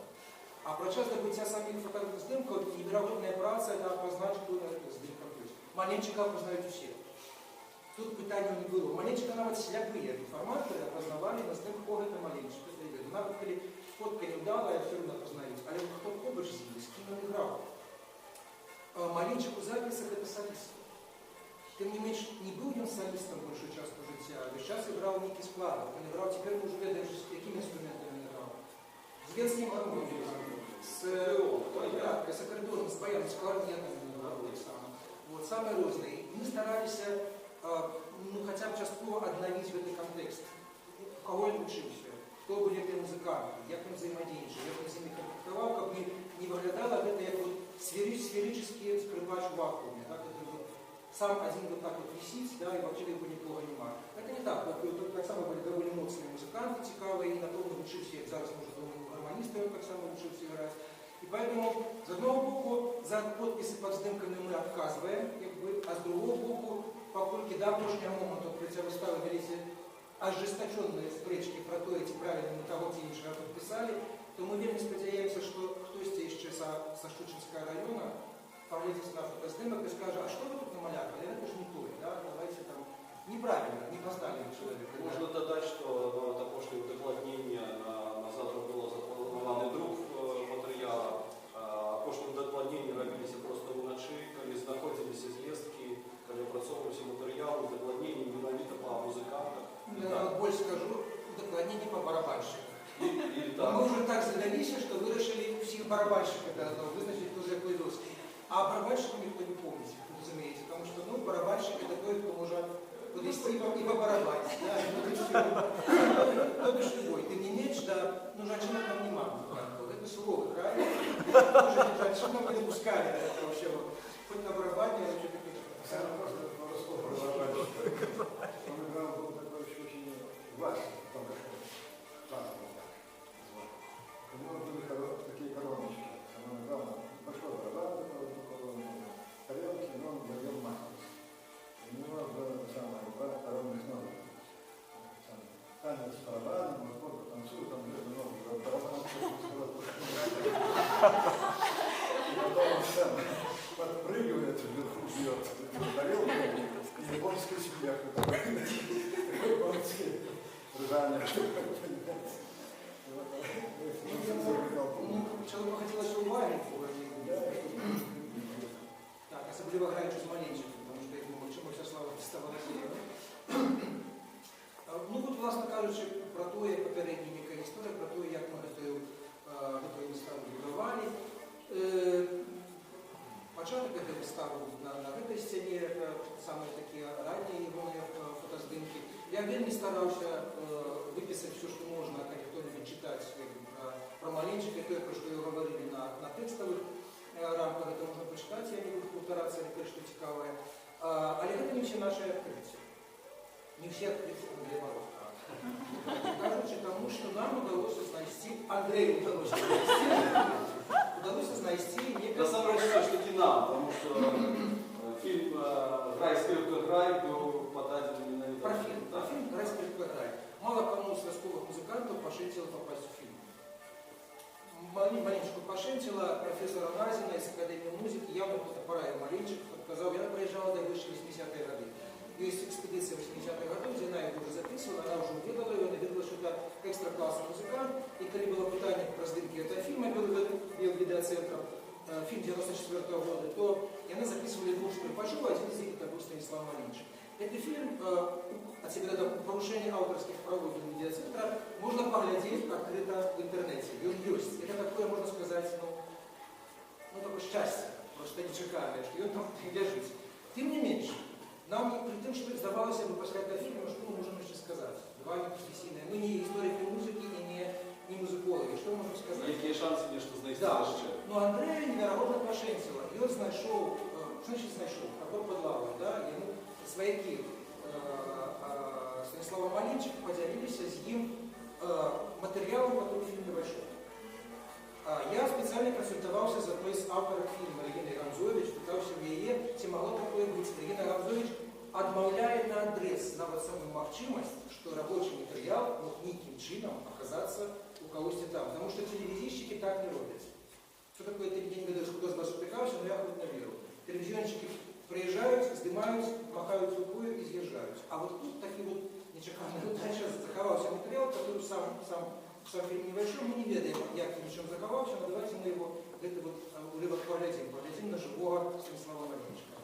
А про час добытия самих фотографий сдымков, невероятная праца, это опознать, кто на это сдымков есть. Маленчика опознают все. Тут питания не было. Маленчика навіть слепые информаторы опознавали на сдымках, это Маленчик. Навіть коли фотка не вдала, я все равно познаюсь. Але хто побач з ним, з ким він грав. Маленчик у записах – это солист. Тим не менш, не був він солістом більшу частину життя. Весь час грав некий складок. Він грав, тепер ми вже ведаємо, з якими інструментами він грав. З венським гармонієм, з акордеоном, з баяном, з кларнетом він грав. Вот, самые разные. Мы старались, хотя бы частково обновить в этот контекст. У кого он учился? Кто были эти музыканты, як он взаимодействовал, як он с ними контактовал, как бы не выглядало это как вот сферический скрипач в вакууме, да, который вот сам один вот так вот висит, да, и вообще его никого нема. Это не так, так само были довольно моцные музыканты, цікавые, и на том лучше всех, зараз может гармонисты так само лучше всех играть. И поэтому, с одного боку, за подписи под сдымками мы отказываем, как бы, а с другого боку, поскольку до прошлого момента открытия выставы велись ожесточенные спречки про то, эти правильно мы того іншого подписали, то мы вельми сподіваємося, що хтось ще со Щучинского района поглядит на фотоснимок и скажет, а что вы тут намалякали? Это же не то, да? Давайте там неправильно, не поставили человека. Можно додать, что також удокладнення на завтра було запланований друк матеріалу. Кожним докладненням выпрацоўваліся матэрыялы удакладнення менавіта па музыкантах. Я больше скажу, удакладнение по барабанщикам. І Мы уже так задались, что вырашили всех барабанщиков вызначить уже появился. А барабанщика никто не помнит, разумеется, потому что барабанщик это тот, кто может подвести и побарабанить. Да, то бишь любой. Ты не меч, да, женщина там не мама. Это суровый край. Женщина мы допускали это вообще. Хоть на барабане, а что-то Самое просто слово продолжать. Он играл, был такой еще очень властный, только что. У него были такие короночки. Он играл большой барабан, тарелки, но он владел маслом. У него было самое коронных ног. Танец с барабаном, он просто танцует, там где-то ногу барабаном. И потом он сам подпрыгивает вверху, бьет тарелку, и японский смех. Такой японский ржание. Человеку хотелось уварить. Так, особливо граючи з маленькими, тому що, я думаю, чому вся слава стала Росією. Ну, от, власне кажучи, про те, як попередня яка історія, про те, як ми готові виставу будували. Початок этой выставы на этой сцене, самые такие ранние его фотоздымки. Я вельми старался выписать все, что можно, как кто-нибудь читать про маленчика, то, про что я говорили на текстовых рамках, это можно почитать, я не буду повтораться, это что цікавое. Але это не все наши открытия. Не все открытия Андрея Боровка. Кажучи тому, что нам удалось знайти, Андрею удалось знайти некое... Насамрэч все ж таки нам, потому что фильм «Грай, скрипка, грай» был подаден менавіта. Про фильм «Грай, скрипка, грай». Мало кому из ростовых музыкантов пошентило попасть в фильм. Маленечко пошентило профессора Назина из Академии музыки, явно кто-то порадил маленчик, сказал, я проезжала до выше 80-е годы. Есть экспедиция 80-х годов, где она его уже записывала, она уже увидела ее, она видела, что это экстра-классный музыкант. И когда было питание про здымки этого фильма, был видеоцентром, фильм 94-го года, то и она записывала двух, что пошел, один из них это был Станислав Малинчик. Этот фильм, от себя это порушение авторских прав видеоцентра, можно поглядеть открыто в интернете. И он есть. Это такое, можно сказать, такое счастье, просто нечеканное, что он там лежит. Тем не меньше, нам при том, что сдавалось бы после этого фильма, что мы можем еще сказать? Два непрофессийные. Мы не историки музыки и не музыкологи. Что мы можем сказать? Какие шансы нечто знайти? Да. Но Андрея невероятно пошенцила. И он знайшов, что значит знайшов? Какой подлавой, да? Ему свояки Станислава Малинчика поделились с ним материалом, который фильм небольшой. Я специально консультовался за той с автором фильма Региной Рамзович, пытался в яе, ці могло такое быть. Регина Рамзович отмаўляет на адрес нават самую магчимость, что рабочий материал мог неким чином оказаться у кого-то там. Потому что телевизийщики так не робят. Что такое телевидение, когда кто с вас утыкался, но я хоть не верю. Телевизионщики приезжают, сдымают, махают рукой и съезжают. А вот тут такие вот нечеканные. Вот сейчас заховался материал, который сам фильм небольшой, мы не ведаем, як він чим заховався, но давайте мы его где-то вот уривок поглядим на живого Станислава Малинчика.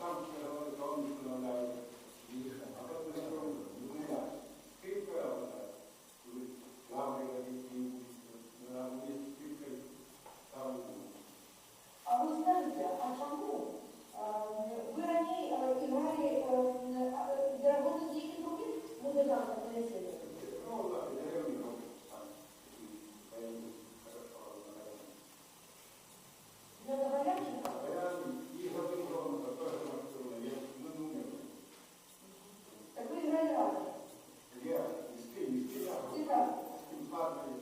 Сам Скажите, а чому ви раніше грали, де работали який робіт музикантом на лісі? Ну, да, я не знаю, там, Для добровольчика? и готовил, тоже я не умею. Так ви грали разом? Я не спел, Всегда. парни,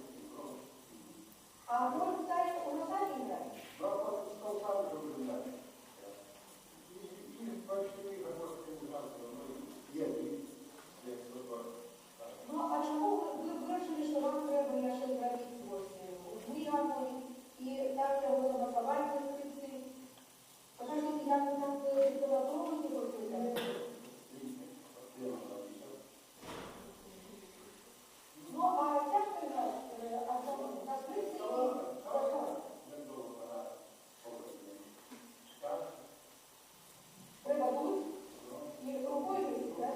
А может стали уже сами играть? но стал сам наблюдать. И почти работали я Ну, а чому ви вирішили, що вам треба ще зробити ось гармонії і так його замасувати на скрипці? Покажіть, як ви там консерваторії робили? Ну, а тяжко грати? А що, на скрипці і на треба тут і рукою висить, так?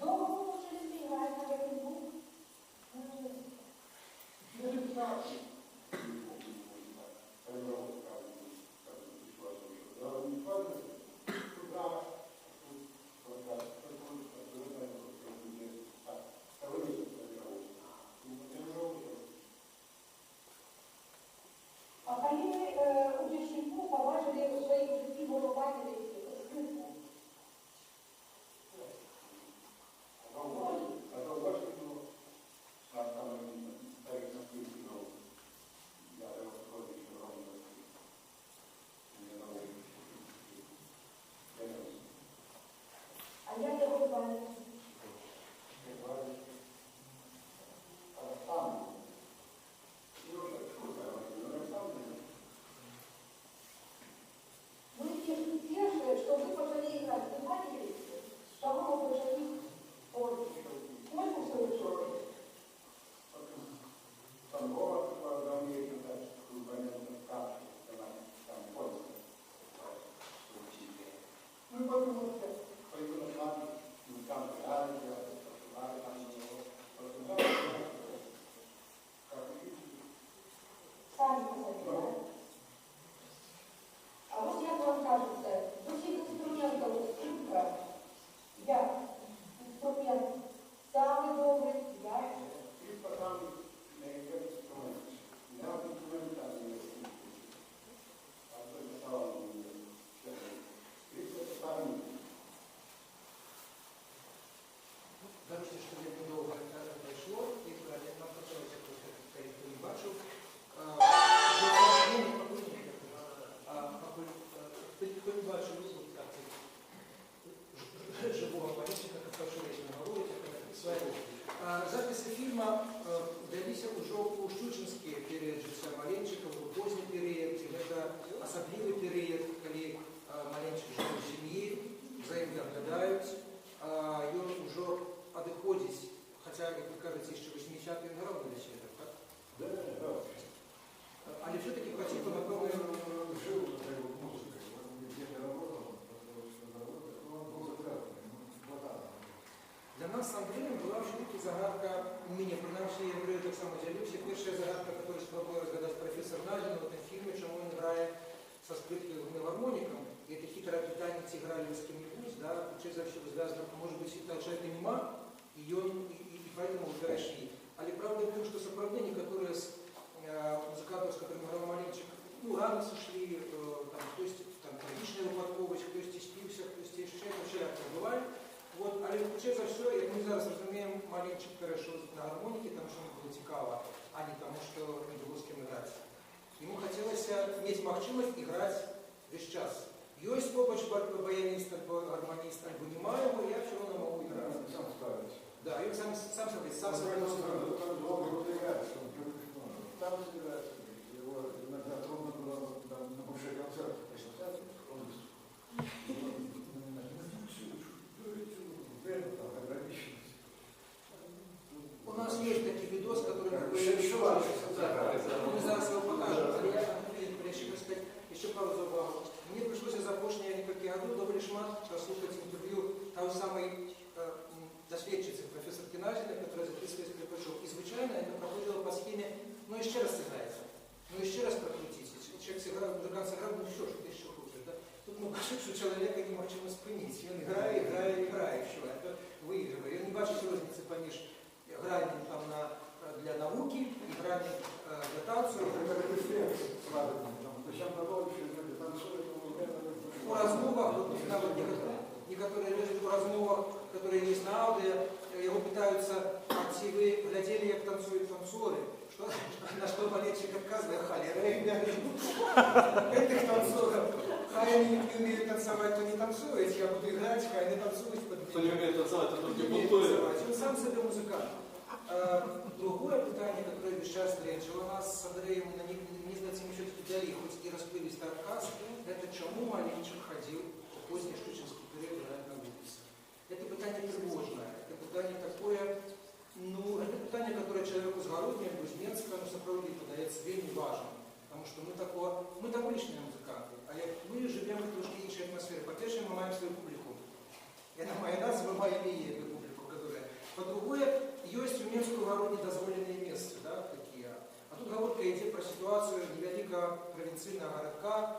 Довго було через мій грати на який був? А коли у Дівчинку побачили у своїх житті волователі скрипку? А як його звали? Ну и те, что вы пошли играть, вы знаете, с кого вы пошли позже? Сколько вы учили? Ну, потому что сами посмотрели, да? А вот як вам кажется, з усіх інструментів скрипка, як інструмент самий добрий, як? Кажучи, що я недовго пройшло, і нам почалося просто, хто не бачив. Хто не бачив живого політика, как Пашевич говорит, записи фильма далися уже у Щучинський період життя Маленчика, у поздній період, і це особливий період, коли Маленчик жив у сім'ї, взаємно доглядають, і він вже одиходить, хоча, як ви кажете, ще 80-ті він грав на лісі, так? Да, да. Але все-таки по типу, напевно, Жил музыкой, он где-то работал, но он был загадкой, для нас з Андреем була все-таки загадка, у мене, принаймні, я говорю, так само ділюся, перша загадка, яку спробує розгадати професор Назін в этом фильме, чому він грає со скрипкой и гармоником, и это хитрое питание играли с кем-нибудь, да, через все связано, может быть, того человека нема, и поэтому выбираешь. Але правда в том, что сопровождение, которое с музыкантов, с которыми играл Маленчик, ну, рано сошли, там, то есть, там, трагичная упадковость, кто есть спился, кто есть еще, вообще как бывает. Вот, але через все, як ми зараз розуміємо, Маленчик перейшов на гармоніки, тому що йому було цікаво, а не тому, що не було з ким грати. Йому хотілося мати можливість грати весь час. Есть побач баяниста, гармониста, альбо немає, я все равно могу играть. сам ставить. Да, и он сам ставит, сам Там собирается, его иногда трудно было на большой концерт посчитать, он у нас есть такие видосы, которые мы зараз его покажем, але я хочу сказать еще пару забавок. Мне пришлось за прошлые несколько году довольно шмат прослушать интервью той самой доследчицы профессорки Назіна, которая записывает скрипачок. И звичайно, это еще раз сыграется. Ну еще раз прокрутите. Человек сыграл, музыкант сыграл, ну все, что ты еще хочешь, да? Тут мы бачим, что человека не можем спинить. Он играет, все, это выигрывает. Он не бачит разницы поміж гранням там для науки и гранням для танцу. У размовах, вот, некоторые люди у размовах, которые есть на аудио, его пытаются, ці ви глядели, як танцуют танцоры. На что болельщик отказывает, холера, этих танцоров. Хай они не умеют танцевать, то не танцуют, я буду играть, хай они танцуют под меня. Кто не умеет танцевать, то только бунтует. Он сам себе музыкант. Другое питание, которое сейчас речь, у нас с Андреем, мне здається, ми все-таки дали, хоть и расплывистый отказ, это чему Малинчик ходил в поздний штучинский период играть на улице. Это питание тревожное, это питание такое, ну, это питание, которое человеку с Городня, без Менска, ну, сопроводить подается вельми важно. Потому что мы там уличные музыканты, а мы живем в трошки іншій атмосфері. По-перше, мы маем свою публику. Это моя назва, моя имеет эту публику, которая. По-другое, есть у Менского Городня дозволенные места, да, такие. А тут говорка идет про ситуацию невеликого провинцийного городка,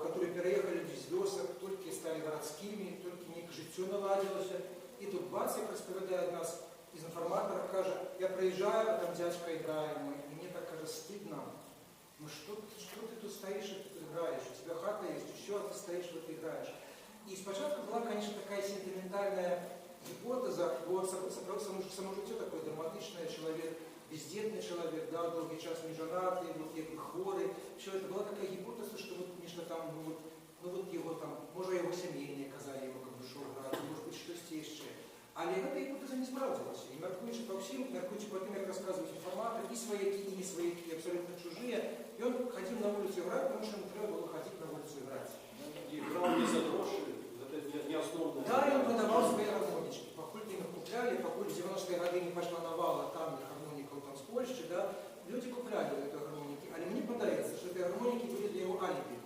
которые переехали без вёсок, только стали городскими, только не к життю наладилось. И тут бац, як розповідає нас из информатора, каже, я приезжаю, а там дядька играет, и мне так, каже, стыдно. Ну что ты тут стоишь и тут играешь? У тебя хата есть, еще, а ты стоишь, вот и играешь. И спочатку была, конечно, такая сентиментальная гипотеза, вот само життя такое драматичное, человек, бездетный человек, да, долгий час не женатый, вот и хворый. Все это была такая гипотеза, что вот, конечно, там, ну вот его там, может, его семейные казали, его как бы шоу грати, может быть, что-то еще. Але эта гипотеза не справдилась. И мяркуючи по всем, мяркуючи по тем, как рассказывают информаторы, и свояки, и не свояки, абсолютно чужие, и он ходил на улицу играть, потому что ему треба было ходить на улицу играть. И играл не за гроши, это не основное. Да, и он продавал свои гармонички. Покуль их купляли, покуль в 90-е годы не пошла навала там гармоников там с Польши, да, люди купляли эти гармоники. Але мне подается, что эти гармоники были для его алиби.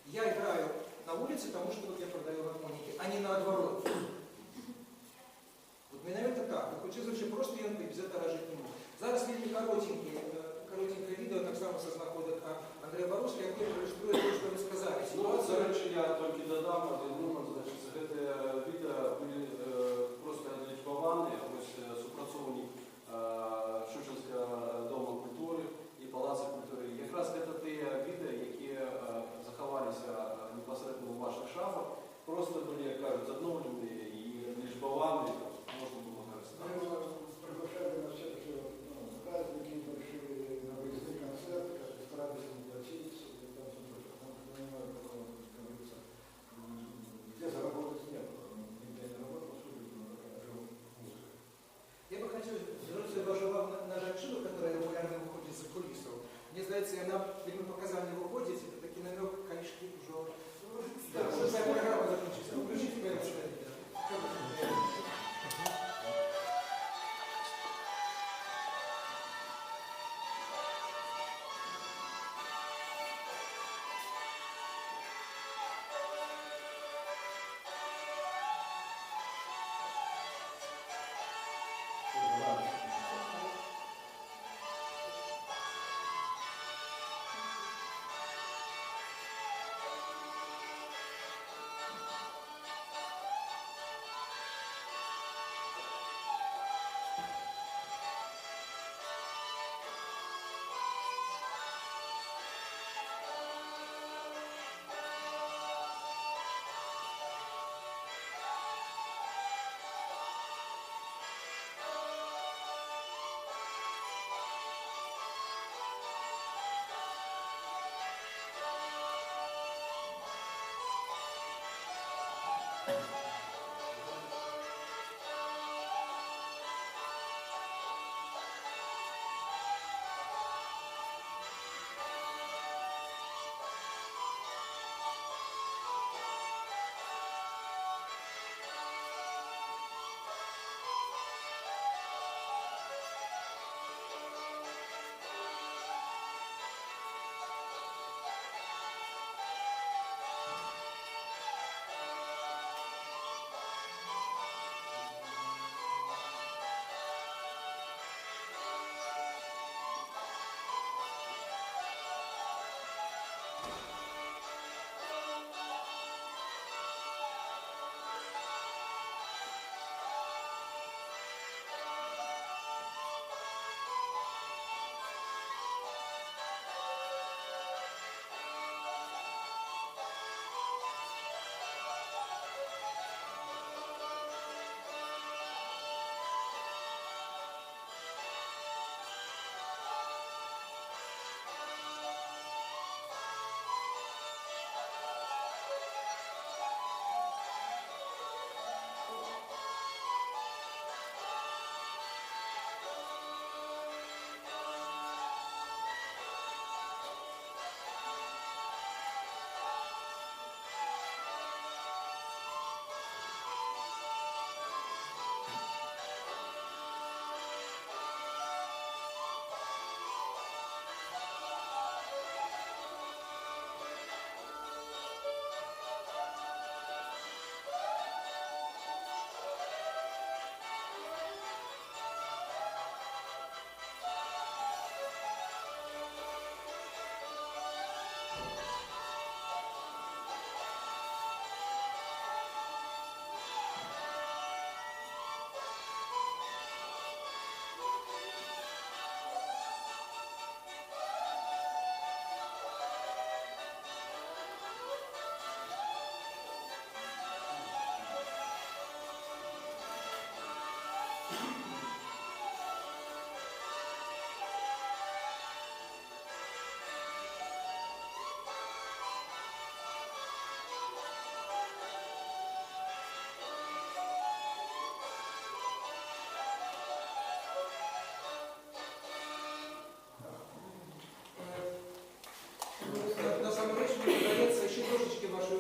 Я играю на улице, потому что вот я продаю гармоники, а не наоборот. Вот мне, наверное, так. Учитывая, просто я без этого жить не мог. Зараз вельми коротенькое відео, так само со знаходить Андрея Боровська, яке ілюструє те, що ви сказали. Ну, до речі, я тільки додам один момент, значить, це відео були просто лічбовані, ось супрацовні Шучинського Дома культури і Палацу культури. Якраз це ті відео, які заховалися непосередньо у ваших шафах, просто були, як кажуть, задновлені і лічбовані, можна було користатися. Приглашали на все такие праздники большие, на выездный концерт, как старались не платить, и там понимаю, как говорится, где заработать нет, нигде не работал, жил музыкой. Я бы хотел вернуться вашу увагу на женщину, которая регулярно выходит за кулисов. Мне кажется, она вельми показательно выходит, это такой намек, конечно, уже... Да, уже программа закончится. Ну, включите, пожалуйста, это.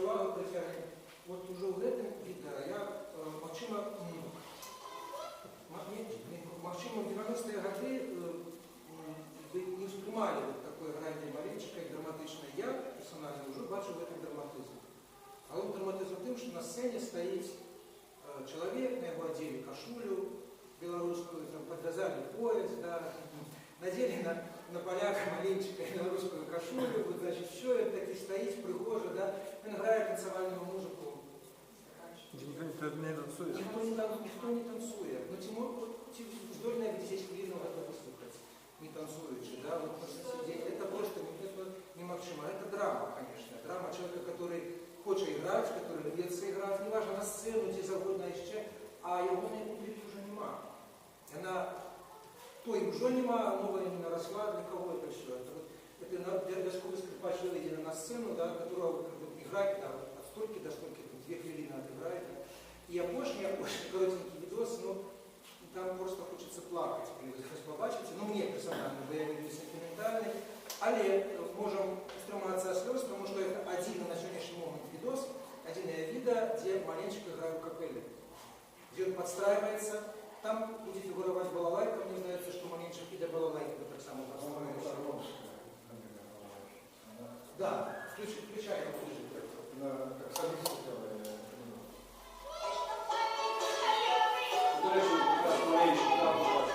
увагу притягне. От уже ў гэтым відэа я, магчыма, в 90-е гады не ўспрымалі такое гранне маленьчыкае, драматычнае. Я персанальна ўжо бачу в этом драматызм. Але драматызм у тым, што на сцэне стаіць чалавек, на яго адзелі кашулю беларускую, там падвязалі пояс, да, надзелі на поляка маленьчыкае беларускую кашулю, вот, значит, все это таки стаіць прыгожа, да, ён грае танцавальную музыку. Никто не танцует. Никто не танцует. Но здольно ведь здесь хвилину это выслушать, не танцующий, да, вот это просто немагчыма. Это драма, конечно. Драма человека, который хочет играть, который рвется играть, неважно, на сцену, где заводно еще, а его на публике уже нема. Она той уже нема, новая не наросла, для кого это все. Это вясковый скрипач выведен на сцену, да, которого играть да, от стольки до стольки, 2 хвилины отыграет. И опошний коротенький видос, ну, там просто хочется плакать, коли ви щось побачите. Ну, мне персонально, бо я люблю сентиментальний. Але можем стриматися слез, тому що це один на сьогоднішній момент видос, один вида, где маленчик играет в капелле. Где он подстраивается, там будет фигуровать балалайка, мне кажется, что маленчик вида балалайка так само подстраивается. Да, включаем. Как солист. До речі, якраз маленький там бачимо.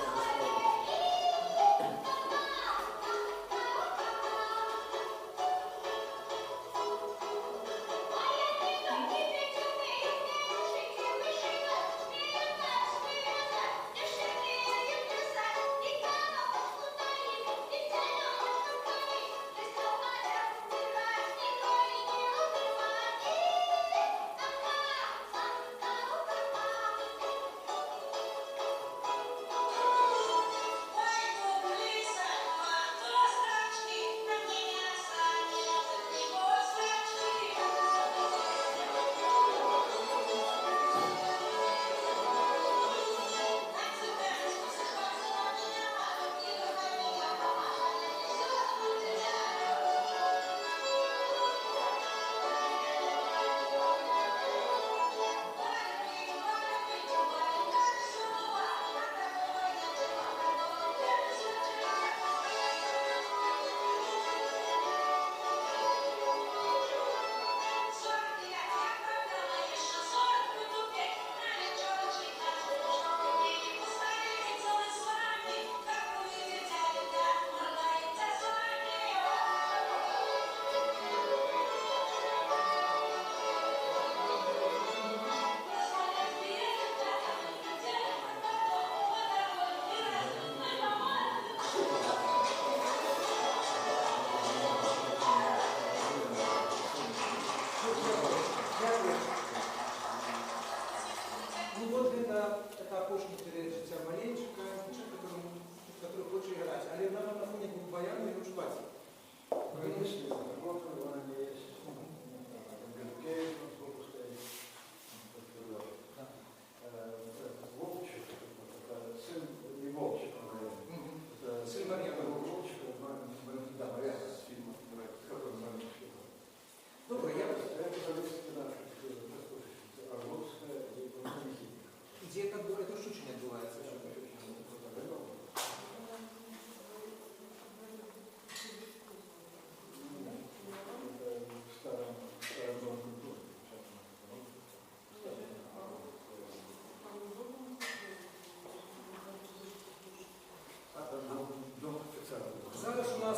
Зараз у нас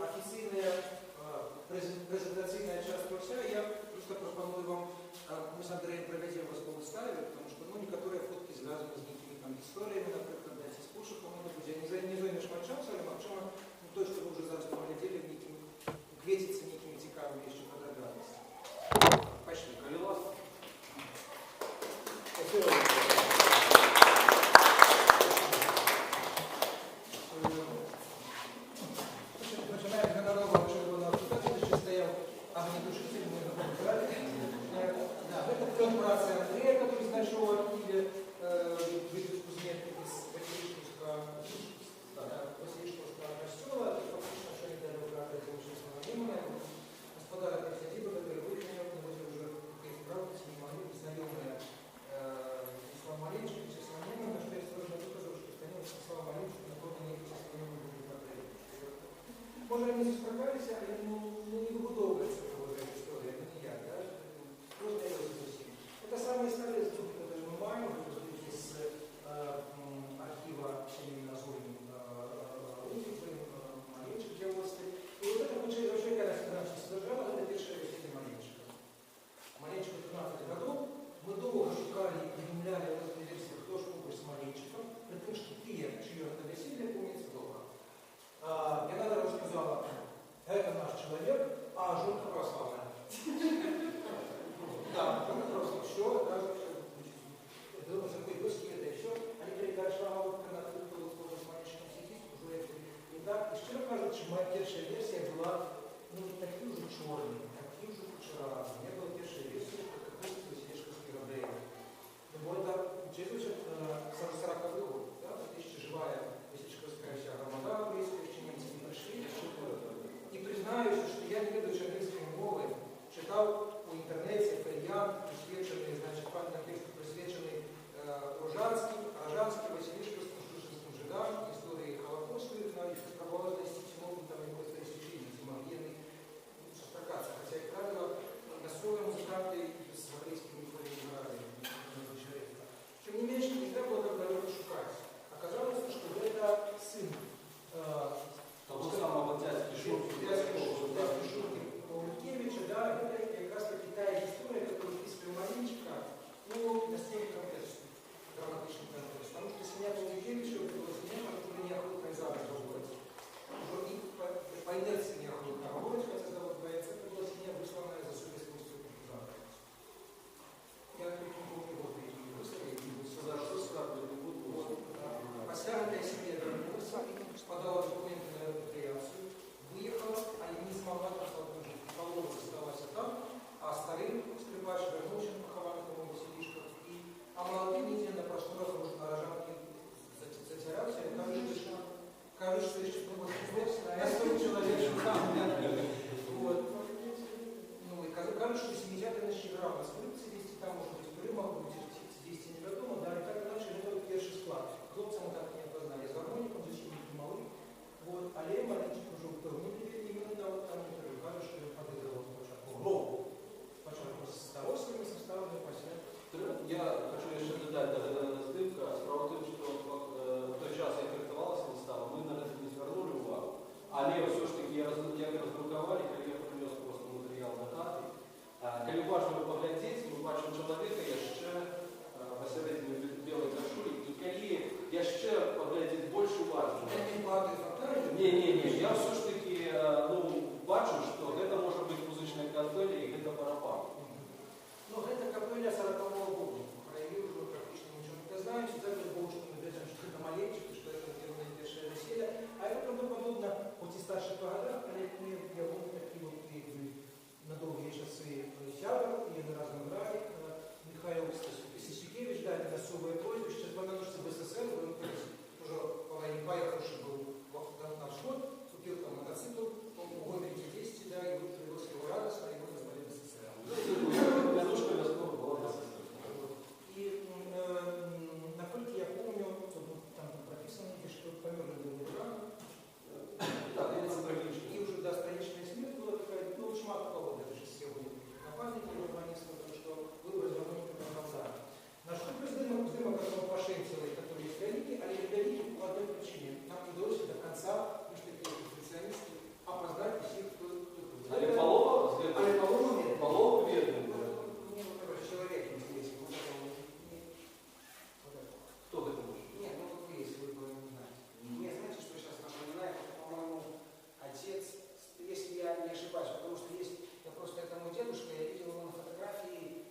офіційна презентаційна частина вся. Я просто пропоную вам, мы с Андреем проведем вас по выставе, потому что некоторые фотки связаны с некими там историями, например, с пошуком, не займеш часу, але максимум то, що ви вже зараз поглядели, кветиться некими цікавими ще фотографиями. Пошли. Спасибо. Операция Андрея, который знайшов в архиве выписку з метки з Петришківська. може вони зустрічалися, але не вибудовується ця історія, не ніяк, да? Просто я зовсім. Це саме історія з цього, яку ми маємо, з архіва Семена Зорин Русицы, Маленчик Дьявольский. И вот это лучшее вообще, когда нас содержало, это первая версия Маленчика. Маленчику 15 годов мы долго шукали и придумляли в этой версии, кто же побыл с Маленчиком, при том, что те, чье это веселье, помнится долго. Я надо рассказала, это наш человек, а жутко православная. Да, это просто все, даже это такой русский, это все. Они передали вот когда ты был с Маленчиком сидеть, уже это не так. И щиро кажуть, що моя перша версія була такі вже чорні, такі вже кучеряві. Не була перша версія, як якийсь Василишковський Радеєв. Бо це через 40-й год, да, еще живая Василишковская вся громада еврейская, еще немцы не пришли. И признаюсь, что я не веду английской мовы, читал по интернете, фельян, присвяченный, значит, памятным тексту присвяченный Рожанским, Василишковским, Шушинским жидам, истории Холокоста, и спробовал достичь новым там его источники, демогенный, сострокаться. Хотя, как правило, настроены музыканты с еврейскими фольклорами. Тем не менее, нельзя было так далеко шукать. Оказалось, что это сын того самого дядьки Шурки Павлукевича, да, это как раз таки та история, которую вписывали Маленчика, настолько драматичный контекст. Потому что семья Павлукевича была семья, которая неохотно и замуж выходит. И по инерции неохотно выходит, хотя завод боится, это была семья, высланная за совестностью партизанов. Я не помню, вот эти выставки, За что скарбили не буду. Послянная семья вернулась, подала документы на репатриацию, выехала, а не смогла жить. Полова осталась там, а старый скрипач вернулся, поховали того Василишка. А молодые медленно прошло раз уже на рожанке затираться, и кажется, что на 40 человек там. Вот. Ну, и кажется, что 70-е начали грамотно скрыться, вести там, может быть, в Крым, может быть, здесь неведомо, да, и так иначе, это вот первый склад. Хлопцы мы так не опознали, с гармоником, защитники малы. Вот, але Маленчик уже упевнили, именно да, вот там интервью, кажется, что я подыгрывал Почему с того своими составами посядь. Я хочу еще додать, даже на здивка, справа в тому, що в той час, як рятувалася вистава, ми на це не звернули увагу. Але все ж таки, як роздрукували, коли я принес просто матеріал на хати, коли уважно поглядіти, ми бачимо чоловіка, ще посередині білої кашулі, і коли ще поглядіти більш уважно. Ні, я все ж таки бачу, що це може бути музична капеля і це барабан. Ну, это капеля 40-го года. Про ее уже практически ничего не знаем. Всегда было, что мы говорим, что это Маленчик, что это первое высшее веселье. А это правдоподобно, хоть и старше по годах, але я вот такие вот на долгие часы сябр, и на разном граде. Михаил Сисюкевич, да, это особое прозвище. Понадобится в СССР, он уже поехавший был на взвод, купил там мотоцикл, он в годы 10, да, и вот привез его радостно, и его назвали в СССР. И насколько я помню, там прописано, что помер был рано. И уже до столичная смерть была такая, ну, шмат кого даже сегодня. На памяти урбанистов, что выбор гармоника на глаза. На что президент которого Пашенцевой, который есть великий, а есть великий по одной причине. Нам не удалось до конца, мы же такие специалисты, опознать всех, кто Але Полова верный. Человек интересен. Кто это может? Нет, ну вот вы, если вы бы не знаете. Нет, знаете, что сейчас напоминает, это, по-моему, отец, если я не ошибаюсь, потому что есть, я просто это мой дедушка, я видел его на фотографии,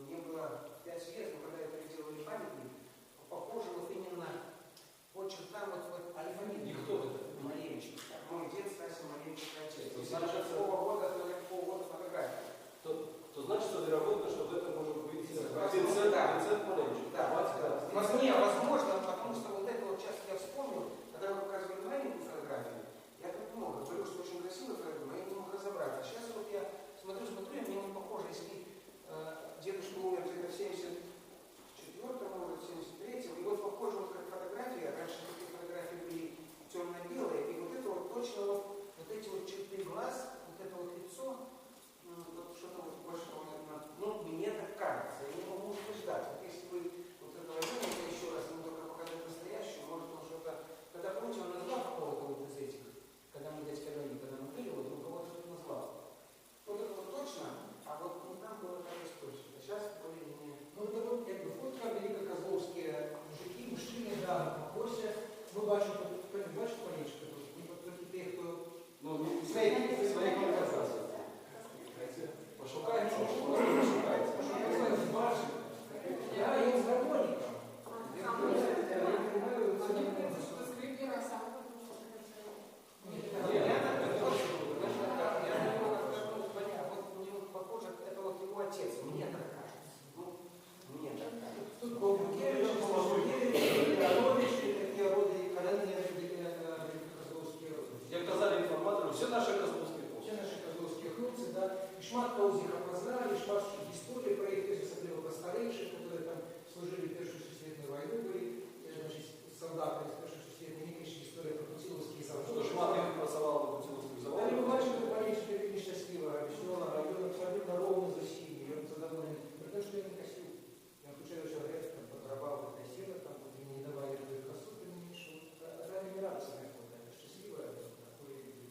мне было 5 лет, но когда это делали памятник, похоже вот именно по чертам вот альфа-мид. И кто это? Маленчик. Мой дед Стася Маленчик отец. То Если значит, какого года, то какого года фотография. То значит, что вероятно, что это может быть Винсент Маленчик. Да, возможно, потому что вот это вот сейчас я вспомнил, когда вы показывали маленькую фотографию, я так много говорю, что очень красивая фотография, но я не мог разобраться. А сейчас вот я смотрю, и мне не похоже, если дедушка умер где-то в 74-м, может, в 73-м, и вот похоже вот как фотография, раньше такие фотографии были темно-белые, и вот это вот точно вот товарищи, которые там служили в Первую Всесоюзную войну, были, значит, солдаты из Первой Всесоюзной, они пишут историю про Путиловские заводы. Что Шматов працавал на Путиловских Они заводах. побачили, что Малинчик вельми щаслива, веселая, и он абсолютно ровно за синий, и он задоволен. Потому что я не косил. Я включаю человек, там, подрабал, косила, там, вот, мне не давали эту косу, ты не меньше. Ради не радостно, это счастливая, такой,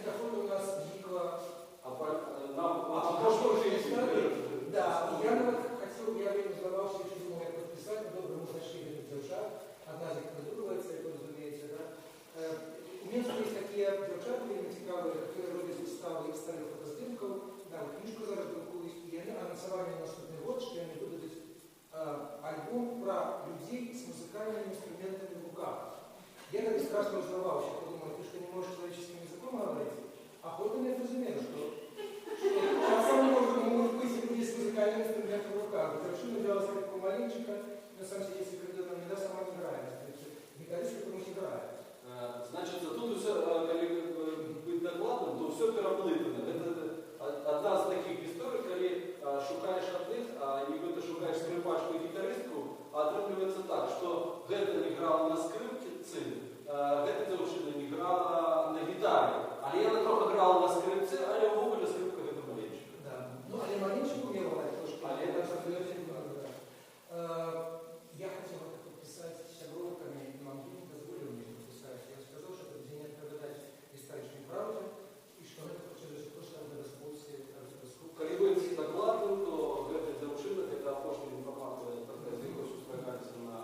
доход у нас Гикла. Да, и я хотел, я сдавался, еще думал, как подписать, но добре, мы нашли этот держав. Одна из них надумывается, это, разумеется, да. У Минска есть такие державы, вельми цікавые, которые роблять выставы старых фотоздымков, да, книжку зараз друкують, и они анонсовали на наступный год, что они будут альбом про людей с музыкальными инструментами в руках. Я тогда страшно узнавался, подумал, ты что, не можешь человеческим языком говорить? А потом я разумел, что самым может быть люди с музыкальным инструментом в руках. Совершенно взяла скрипку Малинчика, но сам себе секретарь нам не даст, сама не играет. Гитарист, который играет. Значит, тут все, коли быть докладным, то все переплытано. Это одна з таких історій, коли шукаєш одних, а нібито шукаєш скрипачку і гітаристку, а отрывается так, що гэта не грала на скрипці, гэта дзяўчына не грала на гітарі. Але яна трохи грала на скрипці, але ўвогуле скрипка гэта Малинчик. Да. Ну, але Малинчик умел играть тоже. Але это абсолютно не надо, да. Я хотел это подписать сябровками, но мне не позволили мне подписать. Я сказал, что это не отповедать историчной правде, и что это через то, что это господствие. Коли бути докладним, то гэта дзяўчына, гэта апошняя інфармацыя, такая з якой сустракаецца на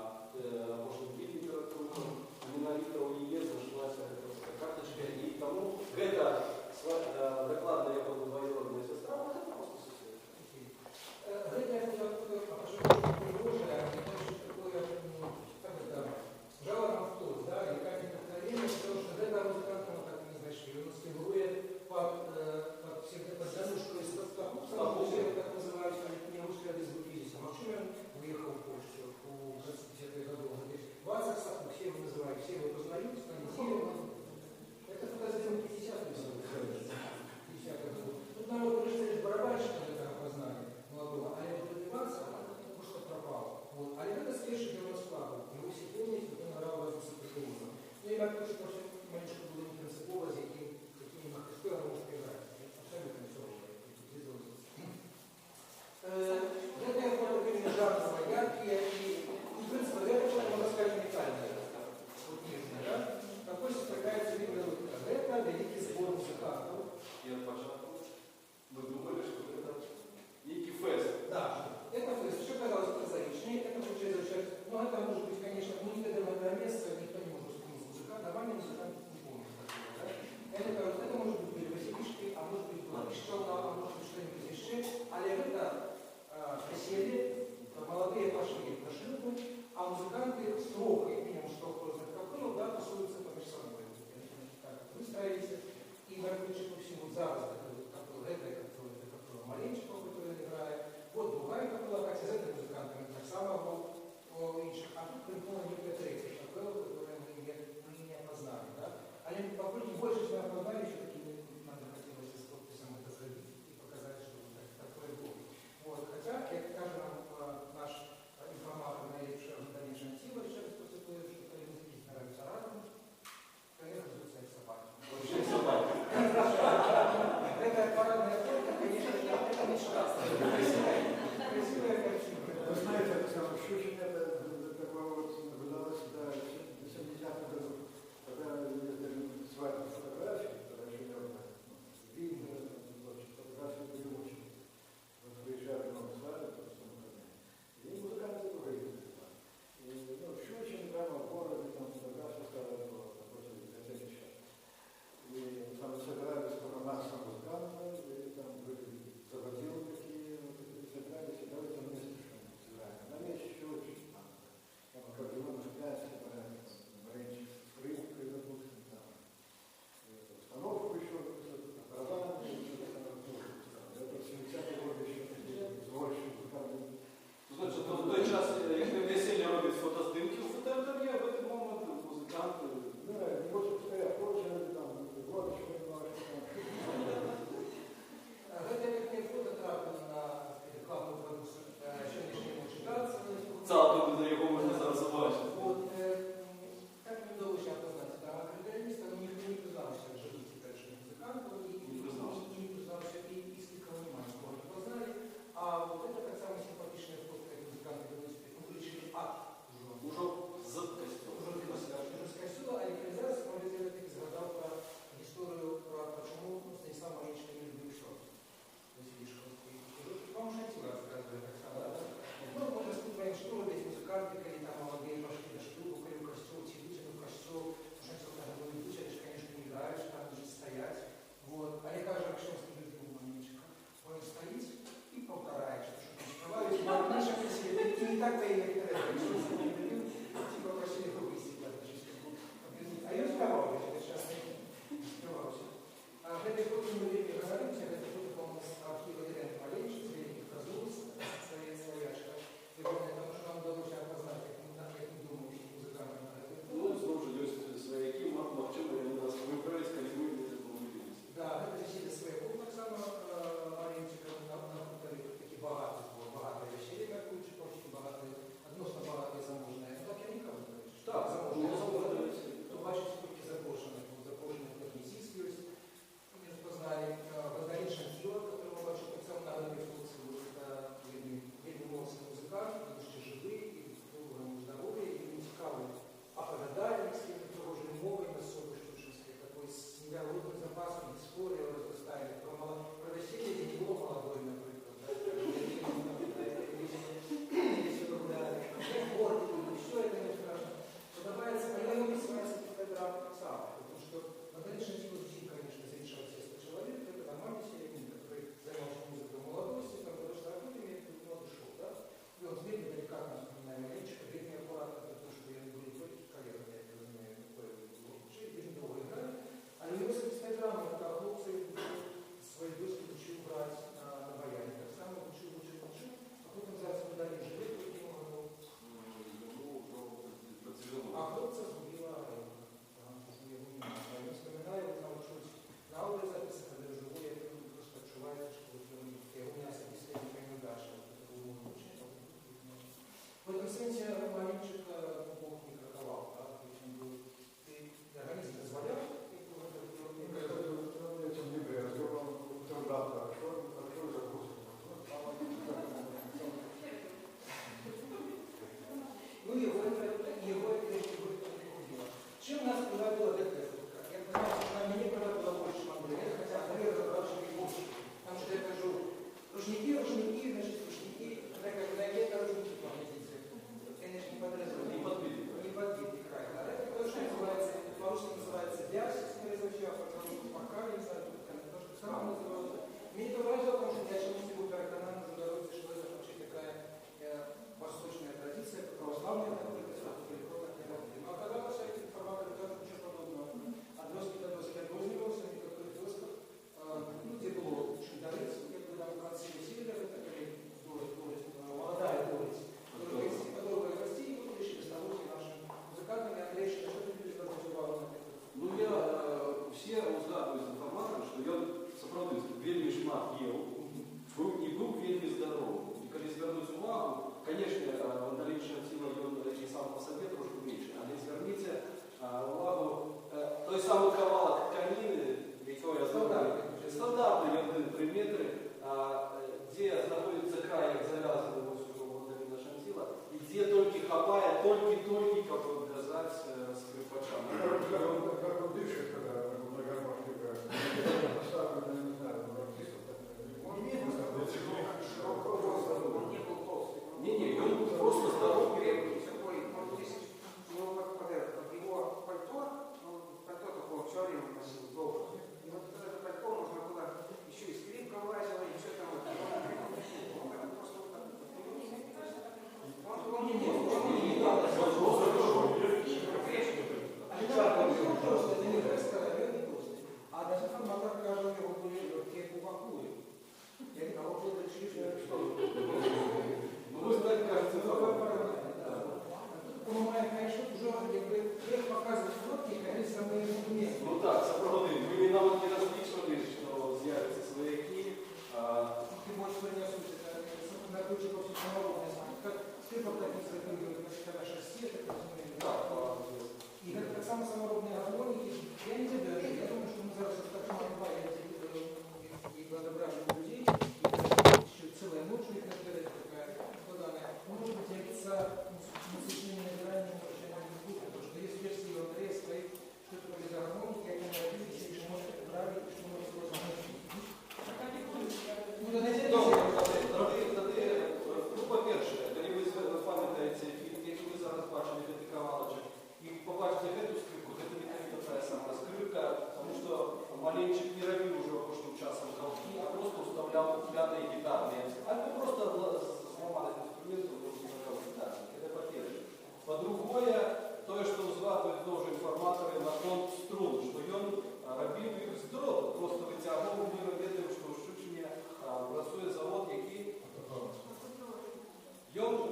апошнім відзе літаратуры. Менавіта ў яе знайшлася гэта картачка, і таму гэта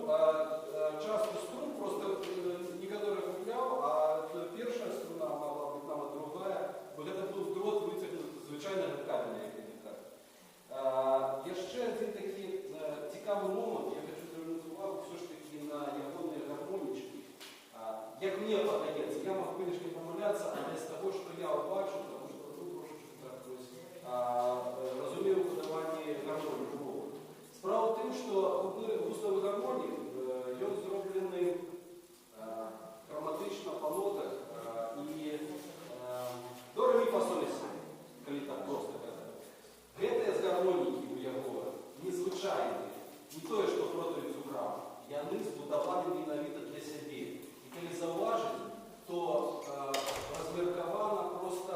частку струн, просто некоторые гулял, а первая струна могла быть там другая. Вот это был дрот витягнутий звичайно руками, як я кажу. Є ще один такий цікавий момент, я хочу звернути увагу все ж таки на ягодні гармонічки. Як мені подається, я можу, звісно, помилятися, але з того, що я бачу, тому що ну, трошечки так ось, розумію в подаванні гармонії. Справа в тим, що гусловий гармонік, він зроблений хроматично по нотах і до ре мі фа соль ля сі, коли так просто казати. Гэтыя з гармонікі у яго незвычайныя, не тое, што продаюць у храм, яны збудаваны менавіта для сябе. І калі заўважыць, то размеркавана проста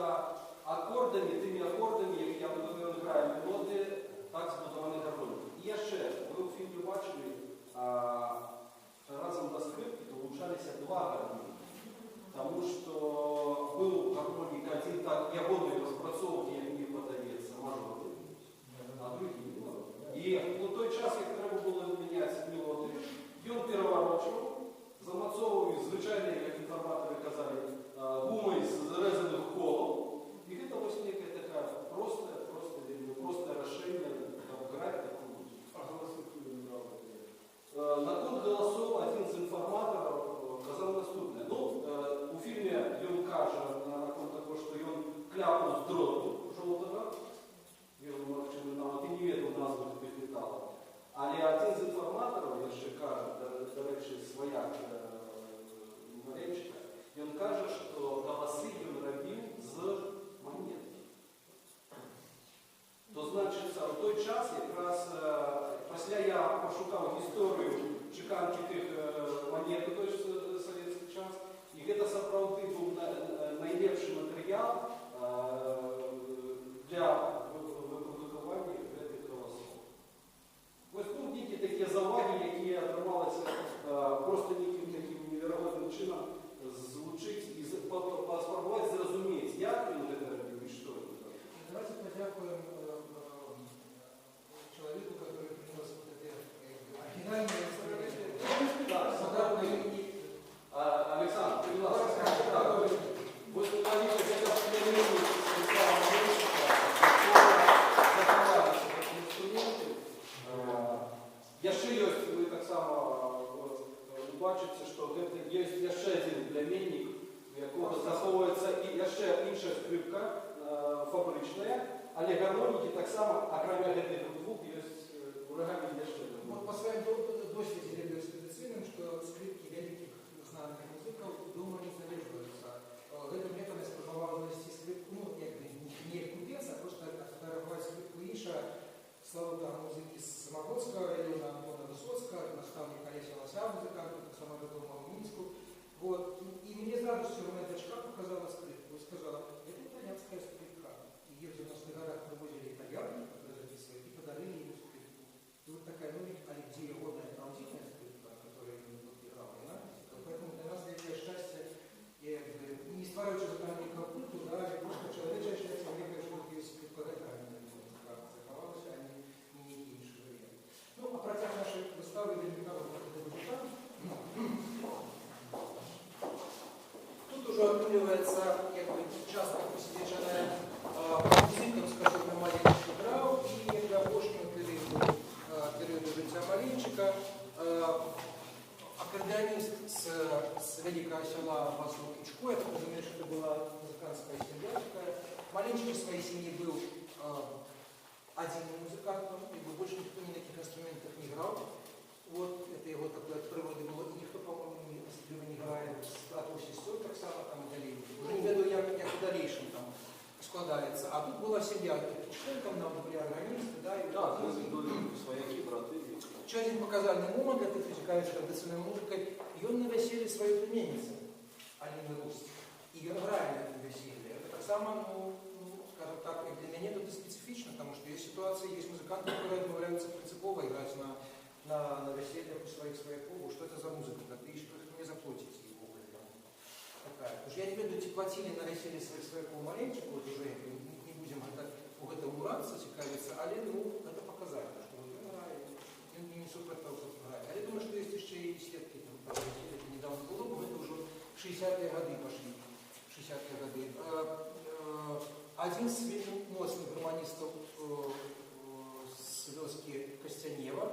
акордамі, тымі акордамі, як я граю мелодыі, так збудаваны гармонікі. І яшчэ, вы ў фільме бачылі, разам да скрыпкі долучаліся два гармонікі. Таму што быў гармонік адзін так ягонай распрацоўкі, як мне падаецца, мажорны, а другі не. І у той час, як трэба было мяняць мелодыю, ён пераварочваў, замацоўваў звычайныя, як інфарматары казалі, гумай з зарэзаных колаў. І гэта вось некая такая простае рашэнне, каб граць такую музыку. А голосы не брал? Наконт галасоў адзін з інфарматараў казаў наступнае. Ну, у фільме ён кажа наконт таго, што ён кляпнуў з дроту жоўтага. Ён, магчыма, нават і не ведаў назву гэтых металаў. Але адзін з інфарматараў яшчэ кажа, да рэчы, сваяк маленчыка, ён кажа, што галасы ён рабіў з манеткі. То значыцца, у той час якраз пасля я пашукаў гісторыю чаканкі тых манет у той савецкі час, і гэта сапраўды быў найлепшы матэрыял для выпрадукавання гэтых галасоў. Вось тут нейкія такія заўвагі, якія атрымалася проста нейкім такім неверагодным чынам злучыць і паспрабаваць зразумець, як ён гэта рабіў і што это. Давайте подякуем человеку, который принес вот эти оригинальные подарки. Александр, ты нас скажи, вот полиция всегда впечатлений специально заховались эти инструменты. Яшчэ ёсць, вы так само бачыце, што гэта ёсць яшчэ адзін пляменнік, у якога захоўваецца і яшчэ іншая скрыпка фабрычная, але гармонікі таксама, акрамя гэтых двух, ёсць урагамі яшчэ. Вот по своим досведе экспедицийным, что скрипки великих знаных музыков дома не задерживаются. Гэтым летом я спробовал завести скрипку, ну, не купец, а просто отфотографовать скрипку Иша, славутого музыки с Самогодского района, Антона Высоцкого, наставник Олеся Лося, музыканта, так само готового в Минску. Вот. И мне сразу все равно дочка показала скрипку и сказала, это итальянская скрипка. Ее в 90-х годах привозили итальянцы, которые записывали, и подарили ему скрипку. И вот такая новенькая, где годная правдивая скрипка, которая ему играла, поэтому для нас великое счастье, не стваряючи законодательного культу, да, и просто человеческое счастье, мне кажется, что есть скрипка такая, заховалась, а не некие іншие варианты. Ну, а протяг нашей выставы наверняка вот это будет там. Тут уже отмыливается, часто посвященная музыкам, скажем, на маленький грав, и для бошнего периода життя Малинчика. Аккордеонист с великого села Вацлав Кичко, я так разумею, что это была музыкантская семья такая. Малинчик в своей семье был один музыкантом, и больше никто ни на каких инструментах не играл. Вот это его такое от природы было, и никто, по-моему, не играет с братом и сестрой, так само там удалили. Уже не веду, як удалейшим там складається. А тут була сім'я Кичко, там були органісти, да, і да, свояки, браты. Еще один показательный момент для тех, кто цікавится традиционной музыкой. И он на веселье своей племянницы, Алины Рус. И он играет на этом веселье. Это так само, скажем так, и для меня это специфично, потому что есть ситуации, есть музыканты, которые отмовляются принципово играть на весельях у своих свояков. Что это за музыка? Да ты что не заплатите его. Такая. Потому что я не веду, платили на веселье своих свояков маленько, вот уже не будем у этого ураться, цікавиться, але это показательно, что вот играет. не супер того, что грає. А я думаю, что есть еще и сетки, там, это недавно было, но это уже 60-е годы пошли. 60-е годы. Один из моцных гармонистов с вёски Костянева,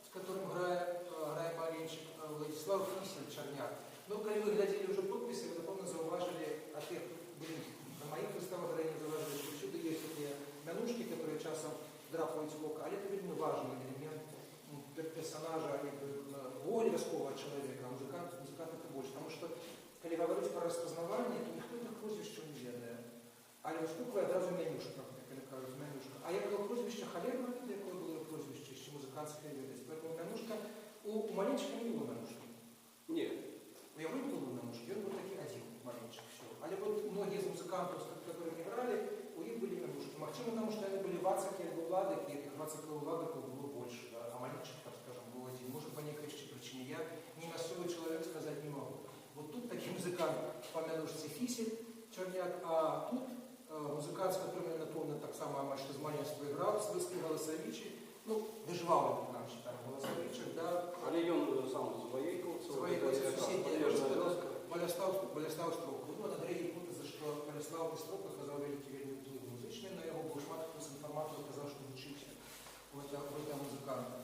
с которым грає маленчик, Владислав Фисель Черняк. Ну, когда вы глядели уже подписи, вы, напомню, зауважили, а тех, на моих выставах ранее зауважили, что всюду есть такие мянушки, которые часом драпают в око, а это, видно, важный элемент персонажа, обов'язкового человека, а музыкант это больше. Потому что, когда говорить про распознавание, то никто это прозвище не ведает. Але вступає одразу менюшка, як кажуть, менюшка. А як було прозвище Халєва, яке було прозвище, ще музикантське відомість. Поэтому менюшка, у Маленчика не було менюшки. Ні. У его не было менюшки, он был такой один Маленчик, все. Але вот многие из музыкантов, с которыми играли, у них были менюшки. Максимум, потому что они были вацаки или владыки, и этих вацаков и владыков было больше, да? А Маленчик, так скажем, был один. Может, по некой причине. Я не массовый человек сказать не могу. Вот тут такой музыкант по менюшке Фисель, Черняк, а тут музыкант, с которым я напомню, так само что з маленства играл, Свиски Голосовичи, ну, доживал нам считаем Голосовичи, да. Але ён сам Своейковцев, Болеслав Строков. Ну, Андрей Якута, за что Болеслав Строков сказал великий вплив музычный, но его был шмат с информатором сказал, что учился в этом музыканте.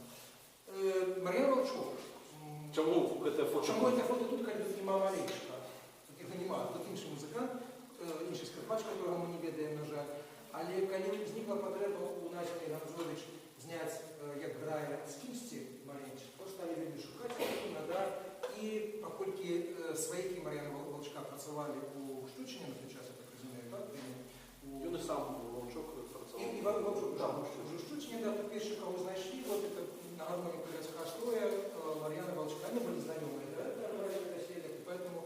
Марьяна Волчок. Чому це фото? Чому це фото тут, коли тут нема Малечка? Тут його нема, тут інший музикант, інший скрипач, которого ми не ведаємо, на жаль. Але коли возникла потреба у Насті Ганзович зняти, як грає з кимсті Маленчик, то стали люди шукати, да, і покольки Своейки Мар'яна Волчка працювали у Штучині на той час, я так розумію, так? Ён і сам Волчок працював. І Волчок, да, уже в Штучині, да, перші, кого знайшли, вот это на гармонии Турецкого строя Марьяна Волчка, они были знакомые, да, и поэтому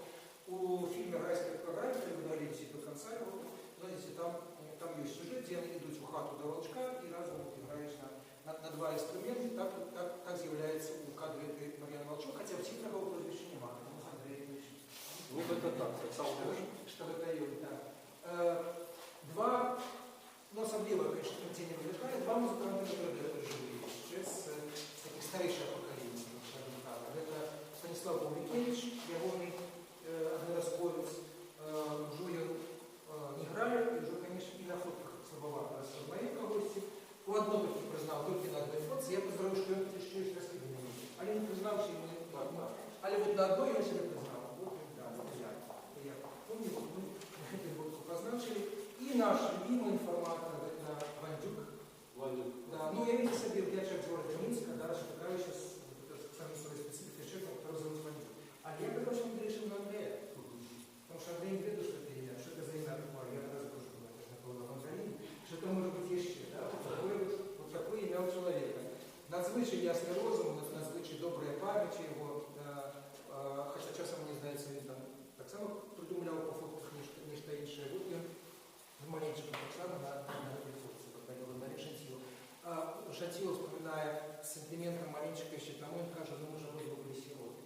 у фильма «Райская программа», который вы дали до конца, знаете, там есть сюжет, где они идут в хату до Волчка, и разом играешь на два инструмента, так з'является у кадра Марьяна Волчок, хотя в титрах его прозвища немає, потому что Андрей Ильич. Ну, это так, сам тоже. Что это дает, да. Два, ну, особливо, конечно, нигде не выдержали, два музыканта, которые живые еще с таких старейших поколений, скажем так. Это Станислав Павликевич, ягоный одноразковец, уже не играет, и уже, конечно, и на фотках слабовато распознаем когось. У одного таки признал только на одной фотке, я поздравляю, что он еще и расследование. Але не признал, что ему не одна. Але вот на одной я себя признал. Вот, да, я помню, мы эту фотку позначили. И наш любимый информатор, это Вандюк. Да, ну я видел себе, я человек города Минска, да, что такая сейчас самая своя специфика человека, который зовут Вандюк. А я как раз решил на Андрея. Потому что Андрей не ведал, что это имя, что это за имя такое. Я тогда тоже был, конечно, был в Андреи, что это может быть еще, да, вот такое имя у человека. Надзвичай ясный розум, надзвичай добрая память его, да, хотя часом, мне здається, він там так само придумляв по фотках нечто інше. Вот він Маленчик так само на этой фотке, когда его на Шантилов. Шантилов, вспоминая с сентиментом Маленчика еще тому, он кажет, ну мы же вроде были сироты.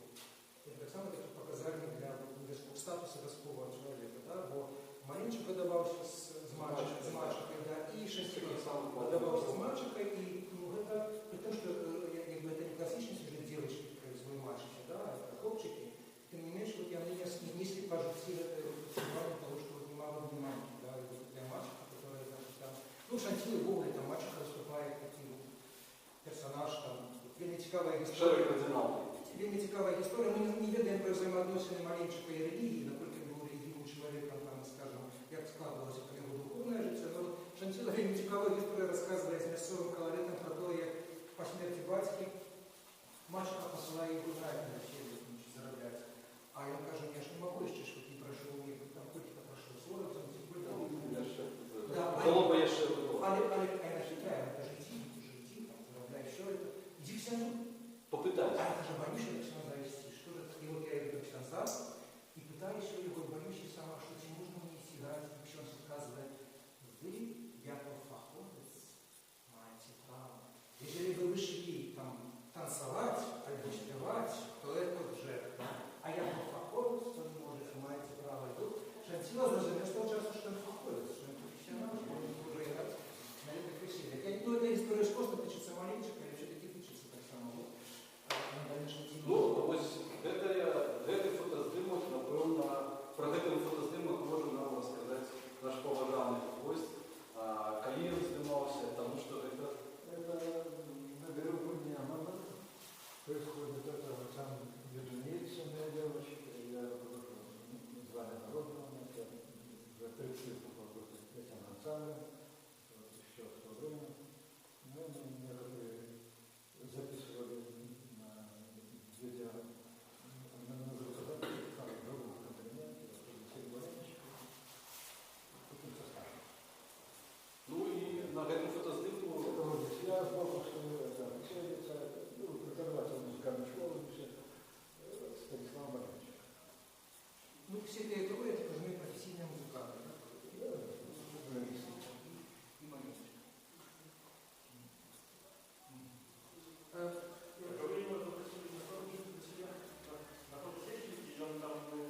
Это так само такие показания для статуса городского человека, да, бо Маленчик выдавался с мальчикой, да, и Шантилов выдавался с мальчикой, и ну, это, при том, что это не классичный сюжет девочки, которые свои мальчики, да, это хлопчики, тем не меньше, вот я несли по житті того, что вот немало внимания, да, для мальчика, который, значит, там, ну, Шантилов, Гоголь, там мальчика выступает таким персонаж, там, вельми цікавая історія. Вельми цікавая історія. Ми не ведаємо про взаємоотносини Маленчика і релігії, наскільки він був релігійним чоловіком, там, скажем, як складувалося про його духовне життя. Но Шантилов вельми цікаву історію розказує з місцевим колоритом про те, як по смерті батьки мальчика посилає його грати на сілі, заробляти. А він каже, я ж не можу ще, що ти пройшов, там кілька пройшов, 40, там, Було б ще. Але я хитрая, это житті, там, заробляй, що это. Иди к Ксензу. Попытайся. А я даже боюсь это Ксенза вести. Что же это? И вот я иду к Ксенза и пытаюсь его, боюсь и сама, что тебе нужно мне сигать. И Ксенз сказывает, вы, Яков Фаховец, маете право. Если вы вышли там танцевать, альбо спевать, то это уже, а Яков Фаховец, то не можете, маете право. И тут Шантилов разумеет, что часто, что он Фаховец, что он профессионал, что он уже играть на этой красиве. Ну, эта история просто тычется Маленчика, или все-таки тычется так само. поставлен, вот еще в то время. Мы некоторые записывали на видео, на записывали там в другом континенте, Алексей Валерьевича, таким составом. Ну и на гэтым фотоздымку Я сбоку, что Алексей Лица, преподаватель музыкальной школы, Станислав Валерьевич. Ну, все эти трое, это тоже профессийные музыканты, да? И маэстро. Это время запросили на себя на фотосессии, и он там был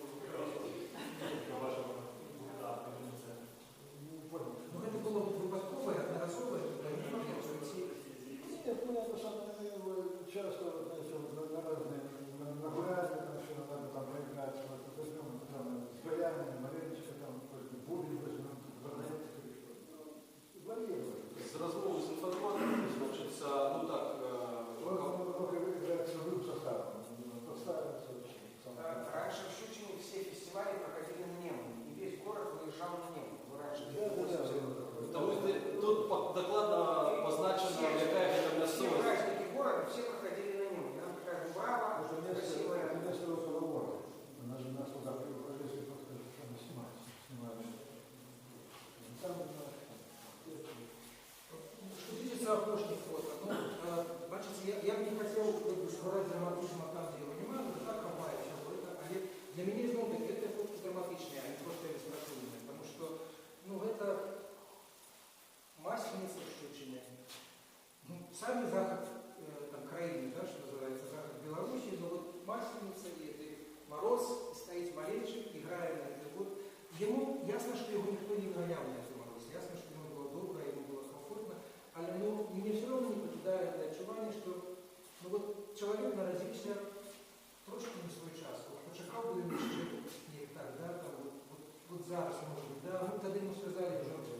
Не понял. Ну, это было вот выпадковое, одноразовое, когда они могли пройти. Нет, ну это самое часто, знаете, на разные, на гуляне, надо там поиграть, возьмем там с баянами, маленечко, там, бубен возьмем, варнетик или что. Варьировать. з розмови з інформатором, значить, ну так, Вот мы только играть с любым составом, поставиться очень. Раньше в Щучине все фестивали проходили на Неман, и весь город выезжал на Неман. Ну, раньше тому тут докладно позначено, яка це все місцевість. праздники города все проходили на Неман. Нам такая Дубрава, красивая. Это место около города. Она же нас туда привезли, просто чтобы снимать. Снимали. Там, Что видится опошних фото. Ну, бачите, я бы не хотел схватить драматизм там, где его немає, но так хапає всього. Для меня, знову таки, это фото драматичное, а не просто иллюстративное. Потому что, ну, это масленица в Щучине. Ну, сами заход там, краины, да, что называется, заход Белоруссии, но вот масленица и это мороз, и стоит маленьчик, играя на это. Вот. Ему ясно, что его никто не гонял на этом морозе, ясно, что ему было добро, ему было комфортно, а ну, мне все равно не покидает это отчувание, что ну, вот, человек наразился трошки не свой час. Вот, почекал бы ему снег, так, да, там, вот зараз, может быть, да, мы тогда ему сказали уже,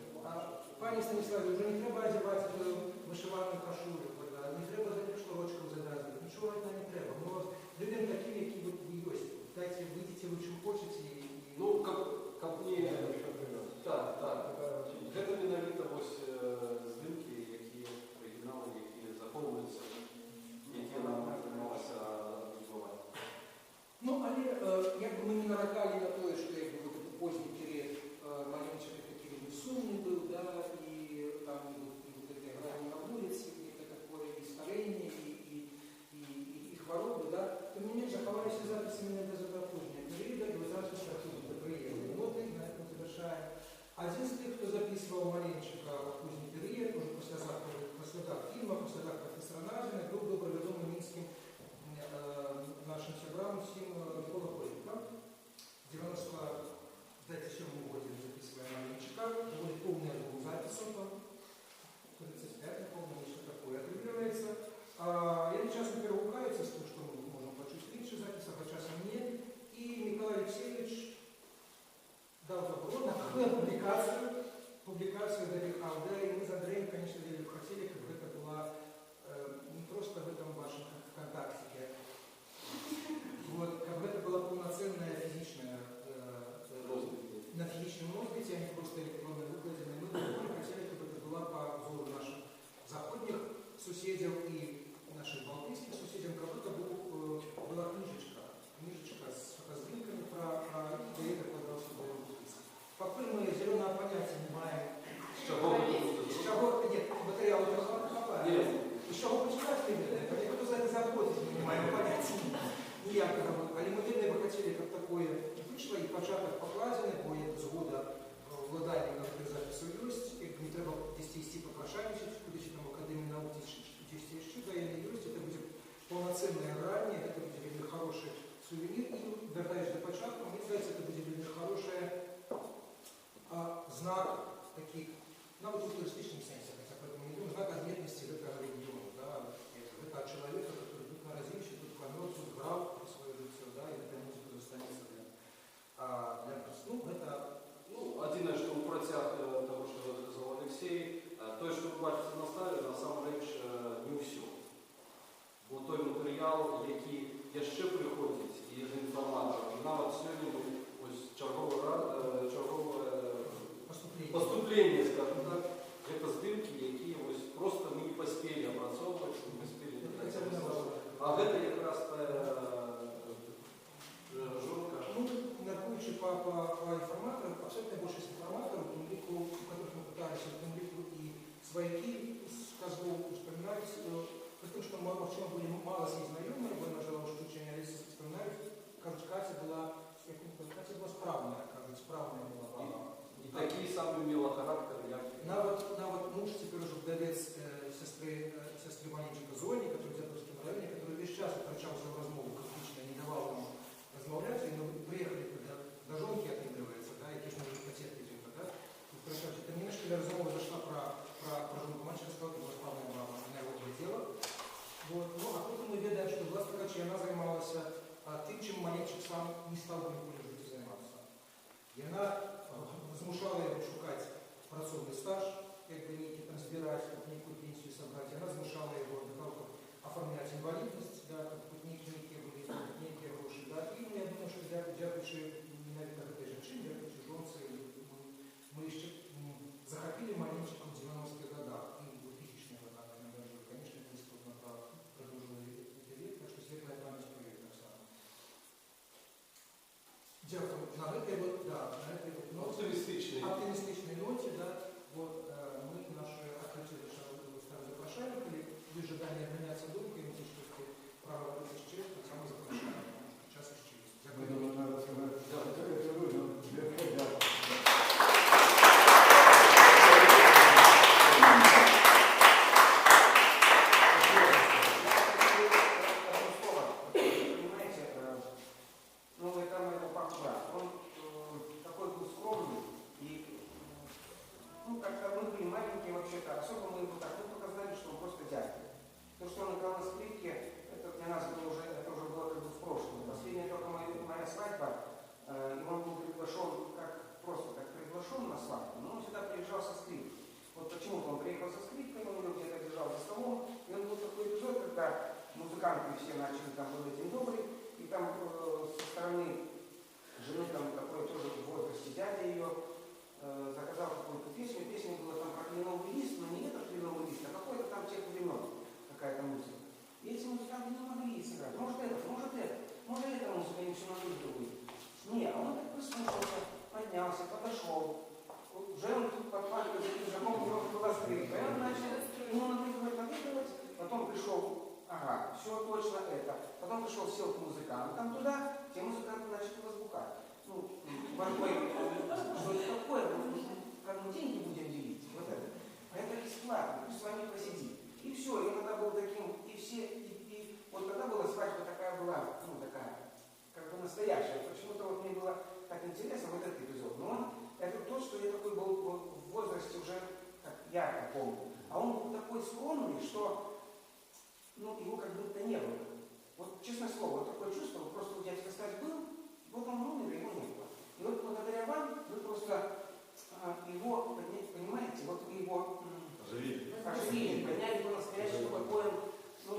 пане Станиславе, уже не треба одевать эту вышиванную кашулю, да, не треба за шнурочком завязывать, ничего это не треба. Мы вас любим такими, какие вот вы есть. Дайте, выйдите вы, чем хотите. Ну, каб не... Так, так. Гэта менавіта вось здымкі, якія арыгіналы, якія захоўваюцца, якія нам атрымалася адбываць. Ну, але як бы мы не наракали на то, что як бы, вот этот поздний период маленько такие вельмі сумный был, да, и там и вот это играние на улице, и это такое и старение, и хворобы, да, тем не менее заховались и записи именно до позднего периода, и вот зараз мы до приезда. Вот и на этом завершаем. Один из тех, кто записывал маленько поздний период, уже после фильма, после профессора Назина, был доброведомым минским нашим сябрам всем Микола Кольников. В 97 году записываем маленько, довольно полный альбом записей, 35, напомню, нечто такое отреагируется. Я часто переругаюсь с тем, что мы можем почуть меньше записей, а часом нет. И Николай Алексеевич дал добро на публикацию Давид Алда, и мы с Андреем, конечно, хотели, чтобы это была не просто в этом вашем ВКонтакте, вот, как бы это была полноценная физичная, на физичном розбите, а не просто электронно выкладенная. Мы хотели, чтобы это была по взору наших заходних соседей и наших балтийских соседей, как будто была книжечка с фотоздымками про это квадратный балтийский. Пока мы зеленого понятия не маем, с чего нет, материалы хапаем. И с чего почитать примерно, никто за это заботит, не маем понятия. Ніякого. Але ми не би хотіли, щоб такое вийшло, і початок покладений, бо є згода владання на запису юрист, як не треба десь йти попрошайничать, кудись там в Академії наук, десь ще воєнний юрист, це буде повноцінне грання, це буде вельми хороший сувенір, і вертаєш до початку, мені здається, це буде вельми хороший знак таких, навіть у туристичному сенсі, знак відмітності этого регіону, да, это человека, который тут наразился, тут помер, тут брал свое життя, да, и эта музыка застанется для нас. Ну, это... Ну, один, что у протяг того, что сказал Алексей, то, что вы бачите на столі, насамрэч не ўсё. Бо той матэрыял, які яшчэ прыходзіць з інфарматарам, нават сёння ось чарговае поступленне, скажем А гэта якраз жорстка. Ну, мяркуючы па інфарматарам, абсолютна большасць інфарматараў, у ліку, у которых мы пыталіся, у тым ліку і сваякі з Казлоў успамінаюць, при том, што мы, магчыма, былі мала з іх знаёмыя, бо яна жила ў Шчучине, але вспамінаюць, кажуць, Каця была справная, кажуць, справная была баба. І такі самі мела характер, як... Нават муж цяпер ужо вдавец сестры Маленчика Зоні, который в Дзятовскім районе, который весь час утрачаўся ў размову, критично не давал ему размаўляць, и мы приехали до жонки, отыгрывается, да, и кешно уже потерпеть это, да. Там немножко размова зашла про жонку Мальчика, сказала, это была справная баба, она его глядела. Вот. Ну, а потом мы ведаем, что Власта Ткачи, она занималась тем, чем Маленчик сам не стал бы никуда в житті заниматься. И она возмушала его шукать працовный стаж, как бы некий там збирать, как некую пенсию собрать. И она возмушала его до того, как оформлять инвалидность, да, как бы некие гроши, да. И я думаю, что дякуючи именно этой женщине, дякуючи жонце, мы еще захопили Маленчика в 90-х годах и в 2000-х годах, наверное, даже, конечно, преступно продолжили это век, так что светлая память привет, Оксана. Дякую. На этой вот, да, на этой вот оптимистичной ноте, да, вот мы наши открытие запрошаем, или вы ожидали обменяться думками, что право быть исчерпно, так само запрошаем. Час исчерпно. Я думаю, надо сказать, это нужно, особо мы его так только знали, что он просто дядя. То, что он играл на скрипке, это для нас было уже, это уже было как бы в прошлом. Последняя только моя свадьба, и он был приглашен просто как приглашен на свадьбу, но он всегда приезжал со скрипкой. Вот почему-то он приехал со скрипкой, он ее где-то держал за столом, и он был такой эпизод, когда музыканты все начали там был этим добрый, и там со стороны жены там такой тоже в возрасте дядя ее заказал какую-то песню. Песня была там про кленовый лист, но не этот кленовый лист, а какой-то там тех времен, какая-то музыка. И эти музыканты не могли сыграть. Может эта музыка, они все на другую. Не, а он так прислушался, поднялся, подошел. Уже он тут под палкой закон была скрипка. И он начал ему наигрывать, потом пришел, ага, все точно это. Потом пришел, сел к музыкантам туда, те музыканты начали возбухать. Ну, что это такое? Как мы деньги будем делить? Вот это. А это бесплатно, пусть с вами посидит. И все, и он тогда был таким, и все, и вот тогда была свадьба такая была, ну такая, как бы настоящая. Почему-то вот мне было так интересно вот этот эпизод. Но он, это то, что я такой был в возрасте уже, как я помню. А он был такой скромный, что, ну, его как будто не было. Вот, честное слово, вот такое чувство, вот просто у дядька Стась был, вот он умер, его не было. И вот благодаря вам вы просто его, понимаете, вот его оживили, подняли по-настоящему такое, ну,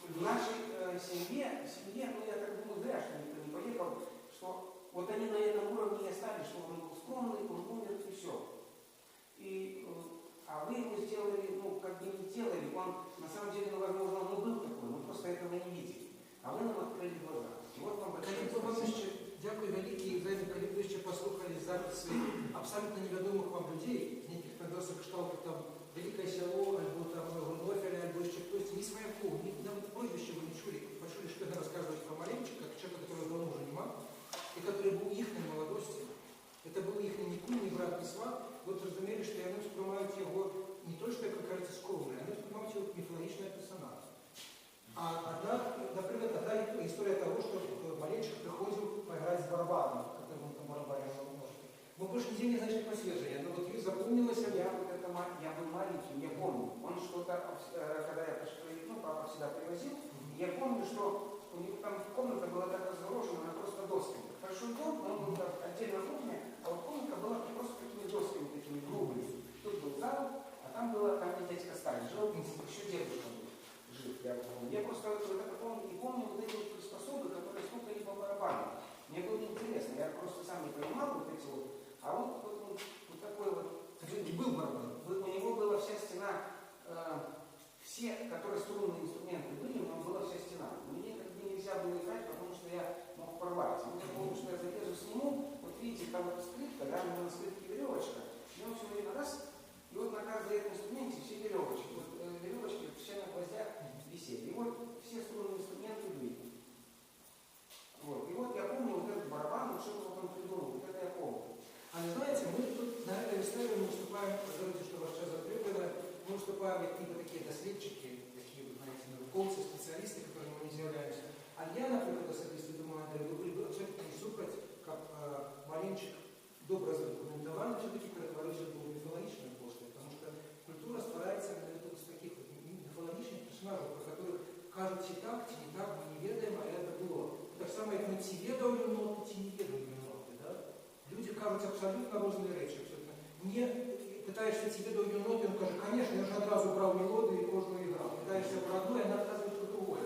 в нашей семье, ну, я так думаю, зря, что никто не поехал, что вот они на этом уровне и остались, что он был скромный, он умер, и все. И, а вы его сделали, ну, как бы не сделали, он, на самом деле, ну, возможно, он был такой, но просто этого не видели. А ви нам відкрили глаза. І от вам дякую великі, коли ви ще послухали записи абсолютно невідомих вам людей, з яких досить кшталту там Велике Село, або там Гундофеля, або ще хтось, ні свояков, ні навіть прозвище ви не чули, почули, що это рассказывать про Маленчика, как человека, которого давно уже нема, и который был их в молодости. Это был их ни кум, ни брат, ни сват. Вот разумели, что они воспринимают его не то, что, как кажется, скромный, они воспринимают его как мифологичный персонаж. А одна, например, одна история того, что Маленчик приходил поиграть с барабаном, который он там барабанил на ножке. Мы больше нигде не знаем, что свежее, но вот ей запомнилось, я был маленький, я помню, он что-то, когда я ну, папа всегда привозил, я помню, что у них там комната была так разгорожена, она просто досками. Большой дом, он был отдельно кухня, а вот комната была просто такими досками, такими грубыми. Тут был зал, а там было, там где дядька Сталин жил, еще дедушка был жив, я помню. Я просто вот это помню, и помню вот эти вот способы, которые стукали по барабану. Мне было интересно, я просто сам не понимал вот эти вот, а он вот такой вот. Все-таки был барабан. У него была вся стена, все, которые струнные инструменты были, у него была вся стена. да, у него на скрипке веревочка, и он все время раз, и вот на каждой этом инструменте все веревочки. Вот веревочки все на гвоздях висели. И вот все струнные инструменты были. Вот. И вот я помню вот этот барабан, вот что-то вот он придумал, вот это я помню. А вы знаете, мы тут на этой выставе мы выступаем, говорите, что ваш час закрыто, мы выступаем как какие-то такие доследчики, такие, вы знаете, науковцы, специалисты, которыми мы не являемся. А я, например, особисто думаю, Андрей, вы все-таки не супрать, как маленчик добро задокументованный, все-таки перетворивший в мифологичную пошлую, потому что культура старается с таких вот мифологичных персонажей, про которых кажут те так, те не так, мы не ведаем, а это было. Так само, як ми ці ведали ноти, ті не ведали ноти, да? Люди кажуть абсолютно різні речі, абсолютно. Не питаєшся ці ведали ноти, він каже, конечно, я ж одразу брав мелодію і кожну іграв. Питаєшся про одну, і вона розказує про другое.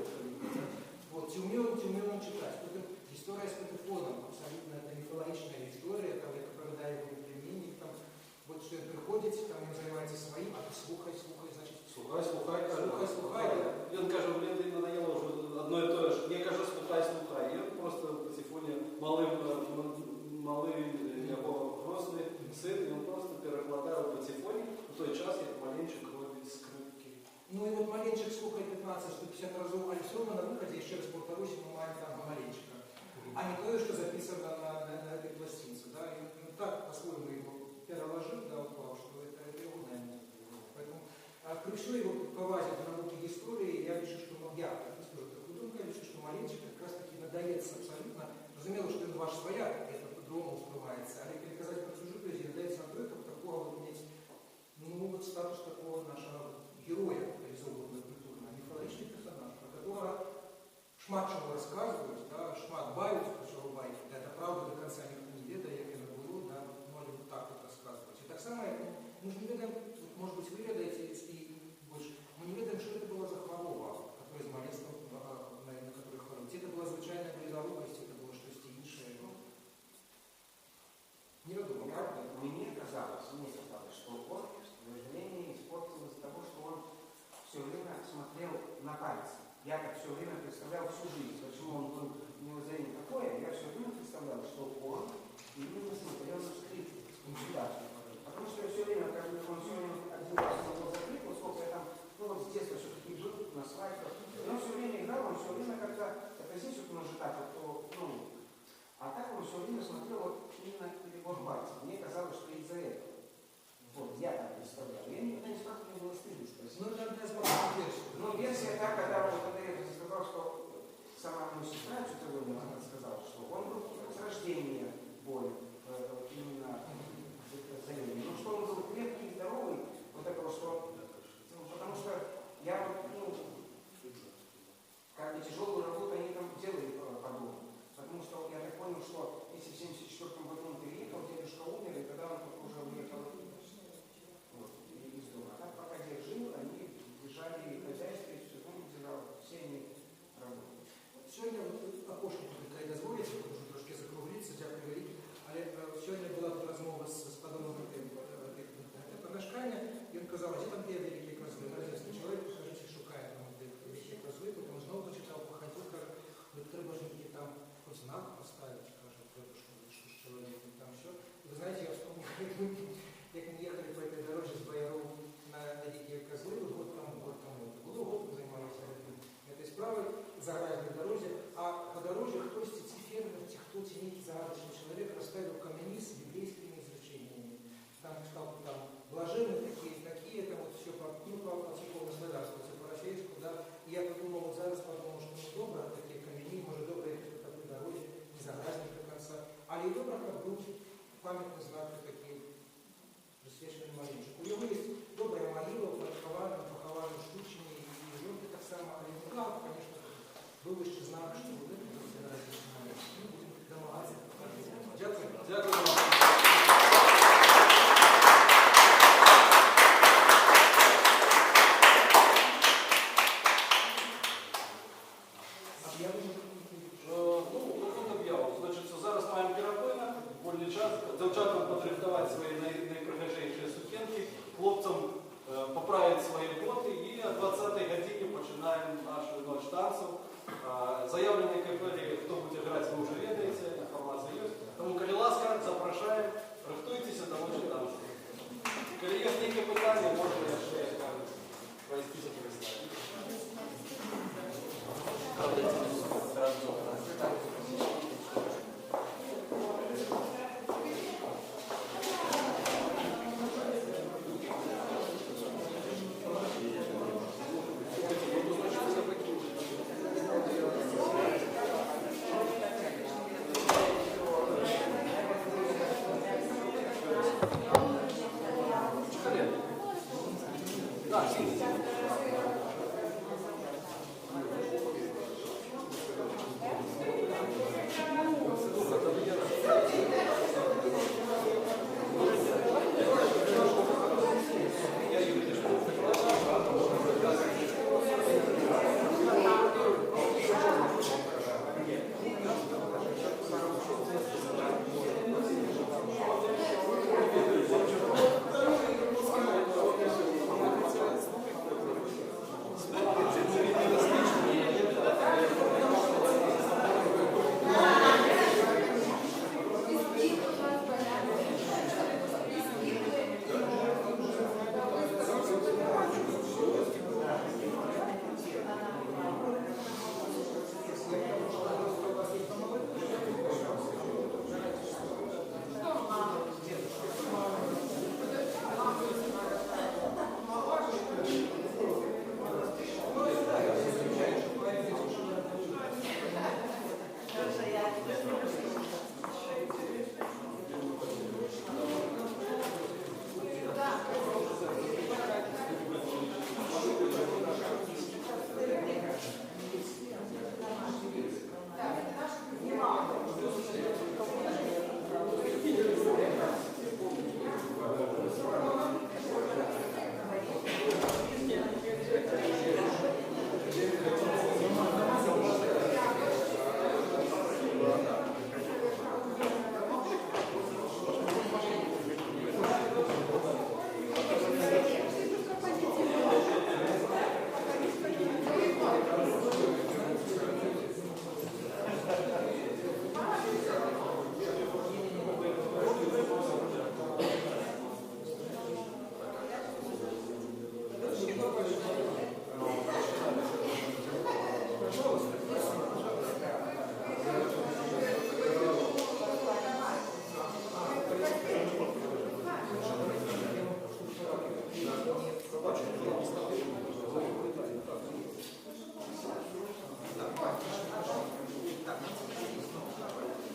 Вот, ті вмів он читати. Потім історія з Патефоном, абсолютно это мифологічна історія, там, як оправдає його племінник, там, вот, що він приходить, там він займається своїм, а ти слухай, значить, Слухай. Він каже, блін, ти надоело вже одно і те ж. Я кажу, слухай. І він просто в Патефоні малий його взрослий син, він просто перекладає в Патефоні в той час, як маленчик робить скрипки. Ну и вот маленчик слухай 15-150 разов Альсона на выходе, еще раз повторюсь, мы маем там маленчика. А не то, что записано на этой пластинце. Да? И он так по-своему его переложил, да, упал, что это его, наверное, поэтому при всей его повазе в науке истории, я вижу, что я скажу такую думку, я вижу, что маленчик как раз таки надается абсолютно. Разумело, что он ваш свояк, это по-другому вспоминается, а если сказать про чужую, является отрывком такого вот иметь, ну вот статус такого нашего героя реализованного культурного, мифологичный персонаж, про которого шмат чего рассказывают, да, шмат бают, причем байки, да, это правда до конца никто не ведает, як это было, да, можно вот так вот рассказывать. И так само, мы же не ведаем, может быть, вы ведаете, и больше, мы не ведаем, что это была за хвороба, которая из маленства, на которой хворобить. Это была звичайная близорукость, это было что-то иншее. Неведомо, правда? Мне казалось, что он вожделение испортил из-за того, что он все время смотрел на пальцы. Я так все время представлял всю жизнь. Почему он был, у него зрение такое, я все время представлял, что он именно смотрел на скрипку. Потому что я все время, как бы он все время один раз смотрел за скрипку, сколько я там, ну вот с детства все-таки был на свадьбах. И он все время играл, он все время как-то, это здесь вот он же так вот, ну, а так он все время смотрел вот именно перебор пальцев. Мне казалось, что из-за этого. Вот, я так представлял. Я никогда не спрашивал, мне было стыдно спросить. Ну, это одна из ваших версий. Ну, версия так, когда я сказал, что сама моя сестра что-то она сказала, что он был с рождения болен, именно зрение. Ну, что он был крепкий, здоровый, вот такого, что, ну, потому что я вот, ну, как бы тяжелую работу они там делали по дому. Потому что я так понял, что если в 1974 году он переехал, дедушка умер, и тогда он только уже уехал из дома. А так, пока дед жил, они держали хозяйство, и все равно держал, все они работали. Сьогодні, окошко таке дозволить, можу трошки закруглитися, дякую велике, але сьогодні була тут розмова з подобним помешкання, і він казав, а де там є великі козли? Роз'ясний чоловік, кажуть, шукає там великі козли, потім знову зачитав, походив, каже, ну треба ж тільки там хоч знак поставити, каже, треба, що з чоловіком там все. І ви знаєте, я вспомнив, як ми їхали по этой дорожі з Бояров на дикі козли, год тому, було год, ми займалися этой справой, загражденной дороге, а по дороге хтось ці фермер, хто ці некий загадочний чоловік розставив камені з біблейськими изречениями. Там стал там блаженны такие, там вот все по церковному славянству, все по-российску, да. И я подумал, вот зараз подумал, что ну добро такие камені, может добро по такой дороге, не загражденной до конца. А и добро как был памятный знак такие, присвященный маленчику. У него есть добрая могила, похована в Штучине, и жёлтый так само, а ему главное, конечно, был еще знак, что вот это будет различный момент. Мы будем домогаться. Дякую. Дякую. Зараз маємо перерви, вольний час. Дівчатам подрихтувати свої найпригожейші сукенки, хлопцям поправити свої боти і о 20-й годині починаємо нашу ночь танців. Заявленные капелли, кто будет играть, вы уже ведаете, информация есть. Тому, коли ласка, запрошаем. Да, сильно.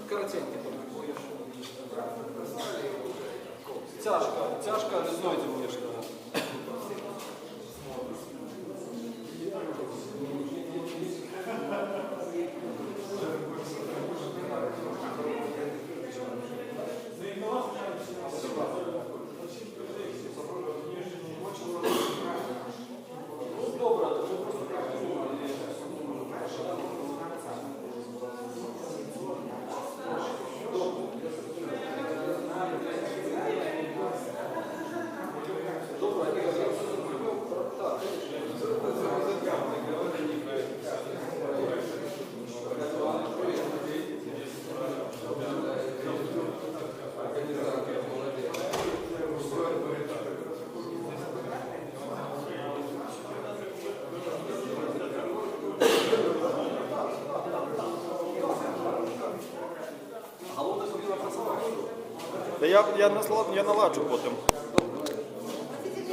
Коротенько. Тяжко, але знойдемо, конечно. Та я наладжу потім.